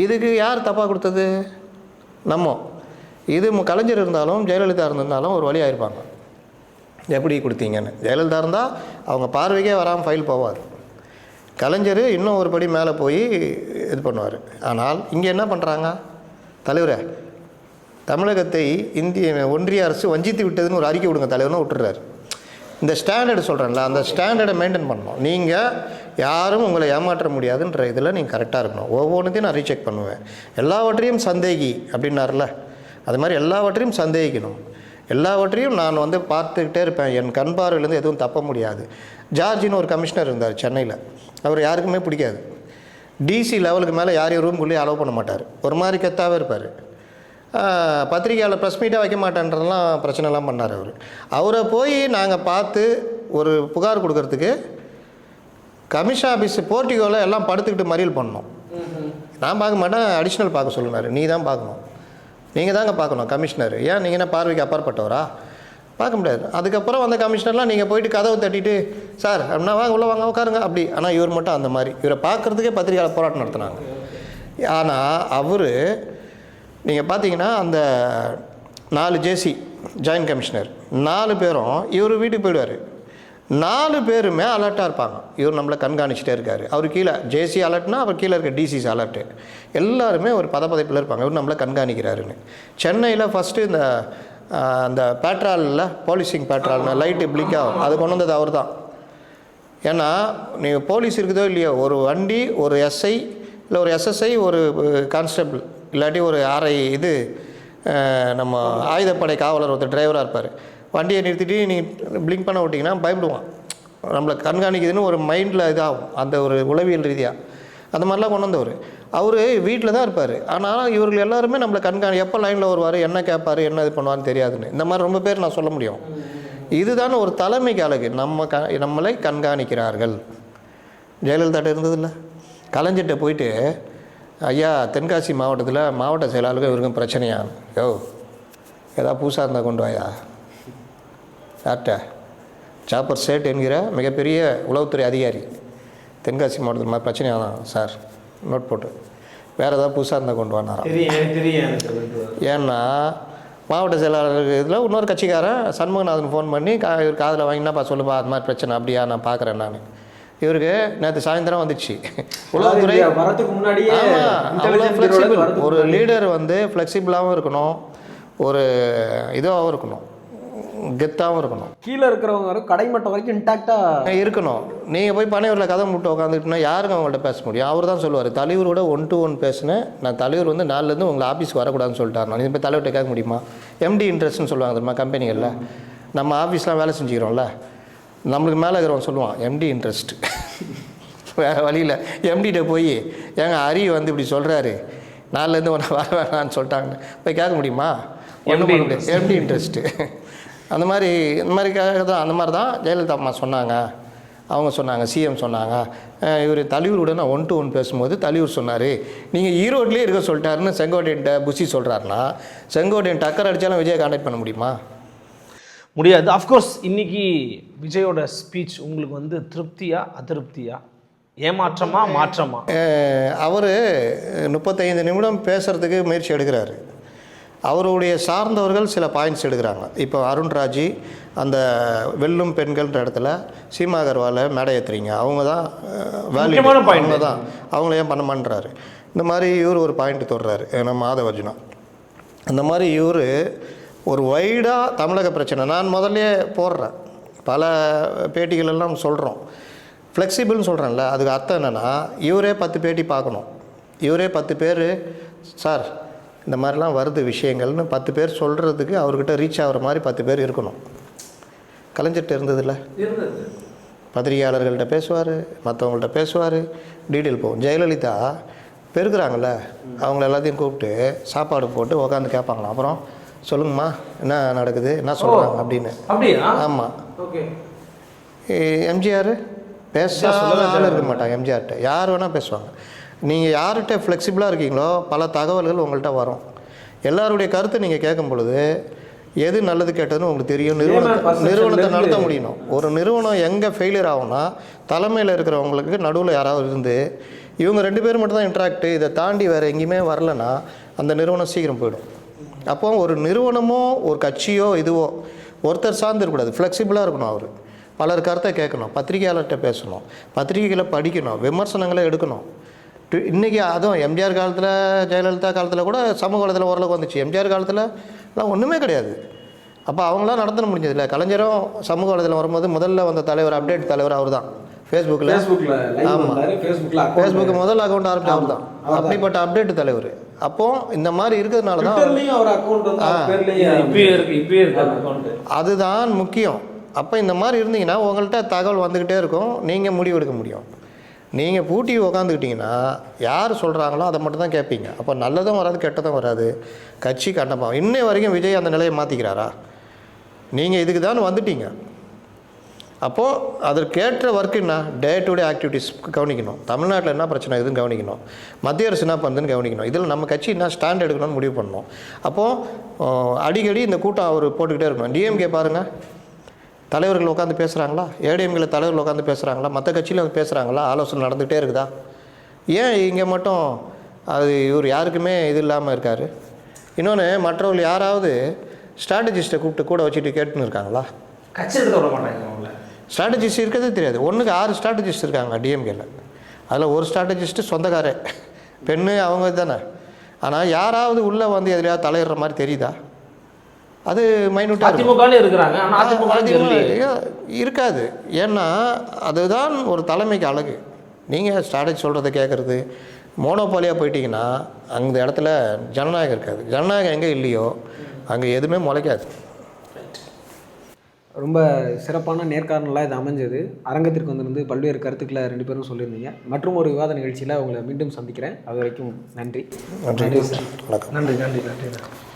S1: இதுக்கு யார் தப்பாக கொடுத்தது? நம்ம. இது கலைஞர் இருந்தாலும் ஜெயலலிதா இருந்திருந்தாலும் ஒரு வழியாக இருப்பாங்க. எப்படி கொடுத்தீங்கன்னு. ஜெயலலிதா இருந்தால் அவங்க பார்வைக்கே வராமல் ஃபைல் போவாது. கலைஞர் இன்னும் ஒரு படி மேலே போய் இது பண்ணுவார். ஆனால் இங்கே என்ன பண்ணுறாங்க? தலைவரை, தமிழகத்தை இந்திய ஒன்றிய அரசு வஞ்சித்து விட்டதுன்னு ஒரு அறிக்கை விடுங்க தலைவர்னு விட்டுறாரு. இந்த ஸ்டாண்டர்டு சொல்கிறேன்ல, அந்த ஸ்டாண்டர்டை மெயின்டைன் பண்ணணும். நீங்கள் யாரும் உங்களை ஏமாற்ற முடியாதுன்ற இதில் நீங்கள் கரெக்டாக இருக்கணும். ஒவ்வொன்றுத்தையும் நான் ரீசெக் பண்ணுவேன். எல்லாவற்றையும் சந்தேகி அப்படின்னார்ல, அது மாதிரி எல்லாவற்றையும் சந்தேகிக்கணும். எல்லாவற்றையும் நான் வந்து பார்த்துக்கிட்டே இருப்பேன். என் கண் பார்வையிலேருந்து எதுவும் தப்ப முடியாது. ஜார்ஜின்னு ஒரு கமிஷனர் இருந்தார் சென்னையில். அவர் யாருக்குமே பிடிக்காது. டிசி லெவலுக்கு மேலே யாரையும் ரூம்குள்ளேயே அலோவ் பண்ண மாட்டார். ஒரு மாதிரி கெத்தாவே இருப்பார். பத்திரிக்கையாளர் ப்ரெஸ் மீட்டாக வைக்க மாட்டேன்றதெல்லாம் பிரச்சனைலாம் பண்ணார். அவரை போய் நாங்கள் பார்த்து ஒரு புகார் கொடுக்கறதுக்கு கமிஷன் ஆஃபீஸ் போர்ட்டிகோவில் எல்லாம் படுத்துக்கிட்டு மறியல் பண்ணோம். நான் பார்க்க மாட்டேன், அடிஷ்னல் பார்க்க சொல்லுனார். நீ தான் பார்க்கணும், நீங்கள் தாங்க பார்க்கணும் கமிஷனர். ஏன் நீங்கள் என்ன பார்வைக்கு அப்பாற்பட்டவரா? பார்க்க முடியாது. அதுக்கப்புறம் அந்த கமிஷனர்லாம் நீங்கள் போயிட்டு கதவை தட்டிட்டு சார் அப்படின்னா வாங்க உள்ள வாங்க உட்காருங்க அப்படி. ஆனால் இவர் மட்டும் அந்த மாதிரி, இவரை பார்க்குறதுக்கே பத்திரிகையாளர் போராட்டம் நடத்தினாங்க. ஆனால் அவர் நீங்கள் பார்த்தீங்கன்னா அந்த 4 ஜேசி ஜாயின்ட் கமிஷனர் 4 பேரும் இவர் வீட்டுக்கு போயிடுவார். 4 பேருமே அலர்ட்டாக இருப்பாங்க. இவர் நம்மளை கண்காணிச்சிட்டே இருக்கார். அவர் கீழே ஜேசி அலர்ட்னா அவர் கீழே இருக்க டிசிசி அலர்ட்டு, எல்லாருமே ஒரு பதப்பதைப்பில் இருப்பாங்க. இவர் நம்மளை கண்காணிக்கிறாருன்னு. சென்னையில் ஃபஸ்ட்டு இந்த அந்த பேட்ராலில் போலீஸிங் பேட்ரால்னு லைட்டு பிளிக் ஆகும், அது கொண்டு வந்தது அவர் தான். ஏன்னா நீங்கள் போலீஸ் இருக்குதோ இல்லையோ, ஒரு வண்டி ஒரு எஸ்ஐ இல்லை ஒரு எஸ்எஸ்ஐ ஒரு கான்ஸ்டபிள் இல்லாட்டி ஒரு ஆர்ஐ இது நம்ம ஆயுதப்படை காவலர் ஒருத்தர் டிரைவராக இருப்பார். வண்டியை நிறுத்திட்டு நீங்கள் பிளிங்க் பண்ண விட்டிங்கன்னா பயப்படுவான், நம்மளை கண்காணிக்குதுன்னு ஒரு மைண்டில் இதாகும், அந்த ஒரு உளவியல் ரீதியாக. அந்த மாதிரிலாம் கொண்டு வந்தவர். அவர் வீட்டில் தான் இருப்பார். ஆனால் இவர்கள் எல்லாருமே நம்மளை எப்போ லைனில் வருவார், என்ன கேட்பார், என்ன இது பண்ணுவார்னு தெரியாதுன்னு. இந்த மாதிரி ரொம்ப பேர் நான் சொல்ல முடியும். இதுதானே ஒரு தலைமைக்கு அழகு. நம்மளை கண்காணிக்கிறார்கள். ஜெயலலிதாட்ட இருந்ததில்ல. கலைஞர்கிட்ட போயிட்டு ஐயா தென்காசி மாவட்டத்தில் மாவட்ட செயலாளர்கள் இவருக்கும் பிரச்சனையா, யோ ஏதாவது புதுசாக இருந்தால் கொண்டு வாயா. யார்கிட்ட? சாப்பர் சேட் என்கிற மிகப்பெரிய உளவுத்துறை அதிகாரி தென்காசி மாவட்டத்தில் மாதிரி பிரச்சனையாக தான் சார், நோட் போட்டு வேறு ஏதாவது புதுசாக இருந்தால் கொண்டு வானாராம். ஏன்னா மாவட்ட செயலாளருக்கு இதில் இன்னொரு கட்சிக்காரன் சண்முகநாதன் ஃபோன் பண்ணி இவர் காதில் வாங்கினாப்பா சொல்லுப்பா அது மாதிரி பிரச்சனை அப்படியா நான் பார்க்குறேன் நான். இவருக்கு நேற்று சாயந்தரம் வந்துச்சு உளவுத்துறை. அவ்வளோ ஃப்ளெக்சிபிள். ஒரு லீடர் வந்து ஃப்ளெக்சிபிளாகவும் இருக்கணும், ஒரு இதுவாகவும் இருக்கணும், கெத்தாகவும் இருக்கணும்.
S2: கீழே இருக்கிறவங்க கடைமட்டம் வரைக்கும் இன்டாக்டாக இருக்கணும்.
S1: நீங்கள் போய் பனையூரில் கதை முட்டை உட்காந்துக்கிட்டோன்னா யாருங்க அவங்கள்ட்ட பேச முடியும்? அவர் தான் சொல்லுவார், தலைவரோட 1 to 1 பேசினேன் நான், தலைவர் வந்து 4லேருந்து உங்களை ஆஃபீஸ்க்கு வரக்கூடாதுன்னு சொல்லிட்டார். நான் இப்போ தலைவர்கிட்ட கேட்க முடியுமா? எம்டி இன்ட்ரெஸ்ட்னு சொல்லுவாங்க தெரியுமா கம்பெனிகளில். நம்ம ஆஃபீஸ்லாம் வேலை செஞ்சுக்கிறோம்ல, நம்மளுக்கு மேலே இருக்கிறவங்க சொல்லுவான் எம்டி இன்ட்ரெஸ்ட். வேறு வழியில் எம்டிகிட்ட போய் ஏங்க அரி வந்து இப்படி சொல்கிறாரு 4லேருந்து ஒன்று வர வேணான்னு சொல்லிட்டாங்கன்னு போய் கேட்க முடியுமா? ஒன்றும் பண்ண முடியாது. எம்டி இன்ட்ரெஸ்ட்டு. அந்த மாதிரி இந்த மாதிரி தான் ஜெயலலிதா அம்மா சொன்னாங்க. அவங்க சொன்னாங்க, சிஎம் சொன்னாங்க. இவர் தலைவருடன் நான் 1 to 1 பேசும்போது தலைவர் சொன்னார், நீங்கள் ஈரோட்லேயே இருக்க சொல்லிட்டாருன்னு செங்கோட்டையன்ட்ட புஷி சொல்கிறாருன்னா, செங்கோட்டையன் டக்கர் அடித்தாலும் விஜயை கான்டாக்ட் பண்ண முடியுமா?
S3: முடியாது. அஃப்கோர்ஸ் இன்னைக்கு விஜயோட ஸ்பீச் உங்களுக்கு வந்து திருப்தியா அதிருப்தியா, ஏமாற்றமா மாற்றமா?
S1: அவர் 35 நிமிடம் பேசுகிறதுக்கு முயற்சி எடுக்கிறாரு. அவருடைய சார்ந்தவர்கள் சில பாயிண்ட்ஸ் எடுக்கிறாங்க. இப்போ அருண்ராஜி அந்த வெல்லும் பெண்கள்ன்ற இடத்துல சீமா அகர்வாலை மேடை ஏற்றுறீங்க, அவங்க தான் அவங்க தான், அவங்கள ஏன் பண்ண மாட்டாரு. இந்த மாதிரி இவர் ஒரு பாயிண்ட் தொடுறாரு, நம்ம மாதவர்ஜுனா. அந்த மாதிரி இவர் ஒரு வைடாக தமிழக பிரச்சனை நான் முதல்லே போடுறேன், பல பேட்டிகளெல்லாம் சொல்கிறோம், ஃப்ளெக்சிபிள்னு சொல்கிறேன்ல. அதுக்கு அர்த்தம் என்னென்னா, இவரே 10 பேட்டி பார்க்கணும், இவரே 10 பேர் சார் இந்த மாதிரிலாம் வருது விஷயங்கள்னு 10 பேர் சொல்கிறதுக்கு அவர்கிட்ட ரீச் ஆகிற மாதிரி 10 பேர் இருக்கணும். கலைஞர்கிட்ட இருந்ததில்ல, பத்திரிகையாளர்கள்ட்ட பேசுவார், மற்றவங்கள்ட்ட பேசுவார், டீட்டெயில் போகும். ஜெயலலிதா பெருக்குறாங்கள்ல, அவங்கள எல்லாத்தையும் கூப்பிட்டு சாப்பாடு போட்டு உட்காந்து கேட்பாங்களாம், அப்புறம் சொல்லுங்கம்மா என்ன நடக்குது, என்ன சொல்கிறாங்க அப்படின்னு. ஆமாம். எம்ஜிஆர் பேசாத இருக்க மாட்டாங்க. எம்ஜிஆர்கிட்ட யார் வேணால் பேசுவாங்க. நீங்கள் யார்கிட்ட ஃப்ளெக்சிபிளாக இருக்கீங்களோ பல தகவல்கள் உங்கள்கிட்ட வரும். எல்லாருடைய கருத்தை நீங்கள் கேட்கும் பொழுது எது நல்லது கேட்டதுன்னு உங்களுக்கு தெரியும். நிறுவனத்தை நடத்த முடியணும். ஒரு நிறுவனம் எங்கே ஃபெயிலியர் ஆகும்னா, தலைமையில் இருக்கிறவங்களுக்கு நடுவில் யாராவது இருந்து இவங்க 2 பேர் மட்டும் தான் இன்ட்ராக்ட், இதை தாண்டி வேறு எங்கேயுமே வரலைன்னா அந்த நிறுவனம் சீக்கிரம் போயிடும். அப்போ ஒரு நிறுவனமோ ஒரு கட்சியோ இதுவோ ஒருத்தர் சார்ந்து இருக்கக்கூடாது, ஃப்ளெக்சிபிளாக இருக்கணும். அவர் பலர் கருத்தை கேட்கணும், பத்திரிகையாளர்கிட்ட பேசணும், பத்திரிகைகளை படிக்கணும், விமர்சனங்களை எடுக்கணும். இன்றைக்கி அதுவும் எம்ஜிஆர் காலத்தில், ஜெயலலிதா காலத்தில் கூட சமூக வலைதளம் ஓரளவுக்கு வந்துச்சு. எம்ஜிஆர் காலத்தில்லாம் ஒன்றுமே கிடையாது. அப்போ அவங்களாம் நடத்த முடிஞ்சதில்லை. கலைஞரும் சமூக வலைதளம் வரும்போது முதல்ல வந்த தலைவர், அப்டேட் தலைவர் அவர் தான். ஃபேஸ்புக்கில் ஆமாம், ஃபேஸ்புக்கு முதல் அக்கௌண்ட் ஆரம்பித்த அவர் தான். அப்படிப்பட்ட அப்டேட் தலைவர். அப்போது இந்த மாதிரி இருக்கிறதுனால தான் அதுதான் முக்கியம். அப்போ இந்த மாதிரி இருந்தீங்கன்னா உங்கள்கிட்ட தகவல் வந்துக்கிட்டே இருக்கும், நீங்கள் முடிவு எடுக்க முடியும். நீங்கள் பூட்டி உக்காந்துக்கிட்டிங்கன்னா யார் சொல்கிறாங்களோ அதை மட்டும் தான் கேட்பீங்க. அப்போ நல்லதும் வராது, கெட்டதும் வராது, கட்சி கண்டமாகும். இன்னை வரைக்கும் விஜய் அந்த நிலையை மாற்றிக்கிறாரா? நீங்கள் இதுக்கு தான் வந்துட்டீங்க. அப்போது அதற்கேற்ற ஒர்க் என்ன, டே டு டே ஆக்டிவிட்டீஸ் கவனிக்கணும். தமிழ்நாட்டில் என்ன பிரச்சனை இதுன்னு கவனிக்கணும், மத்திய அரசு என்ன பண்ணுதுன்னு கவனிக்கணும். இதில் நம்ம கட்சி என்ன ஸ்டாண்ட் எடுக்கணும்னு முடிவு பண்ணணும். அப்போது அடிக்கடி இந்த கூட்டம் அவர் போட்டுக்கிட்டே இருக்கணும். டிஎம்கே பாருங்கள், தலைவர்கள் உட்காந்து பேசுகிறாங்களா? ஏடிஎம்கில் தலைவர்கள் உட்காந்து பேசுகிறாங்களா? மற்ற கட்சியில் வந்து பேசுகிறாங்களா? ஆலோசனை நடந்துகிட்டே இருக்குதா? ஏன் இங்கே மட்டும் அது இவர் யாருக்குமே இது இல்லாமல் இருக்கார்? இன்னொன்று, மற்றவர்கள் யாராவது ஸ்ட்ராட்டஜிஸ்ட்டை கூப்பிட்டு கூட வச்சுட்டு கேட்டுன்னு இருக்காங்களா?
S3: கட்சி எடுத்து விட மாட்டாங்க.
S1: ஸ்ட்ராட்டஜிஸ்ட் இருக்கிறதே தெரியாது. 1க்கு 6 ஸ்ட்ராட்டஜிஸ்ட் இருக்காங்க டிஎம்கேல. அதில் ஒரு ஸ்ட்ராட்டஜிஸ்ட்டு சொந்தக்காரே பெண்ணு அவங்க தானே. ஆனால் யாராவது உள்ளே வந்து எதிரையாவது தலையிடுற மாதிரி தெரியுதா? அது மைனூட்டாக
S3: இருக்கிறாங்க,
S1: இருக்காது. ஏன்னா அதுதான் ஒரு தலைமைக்கு அழகு. நீங்கள் ஸ்ட்ராட்டஜி சொல்கிறத கேட்குறது மோனோபாலியாக போயிட்டீங்கன்னா அந்த இடத்துல ஜனநாயகம் இருக்காது. ஜனநாயகம் எங்கே இல்லையோ அங்கே எதுவுமே முளைக்காது.
S2: ரொம்ப சிறப்பான நேர்காணலாக இது அமைஞ்சது. அரங்கத்திற்கு வந்து பல்வேறு கருத்துக்களை 2 பேரும் சொல்லியிருந்தீங்க. மற்றும் ஒரு விவாத நிகழ்ச்சியில் உங்களை மீண்டும் சந்திக்கிறேன். அது வரைக்கும் நன்றி.
S1: நன்றி. வணக்கம்.
S3: நன்றி.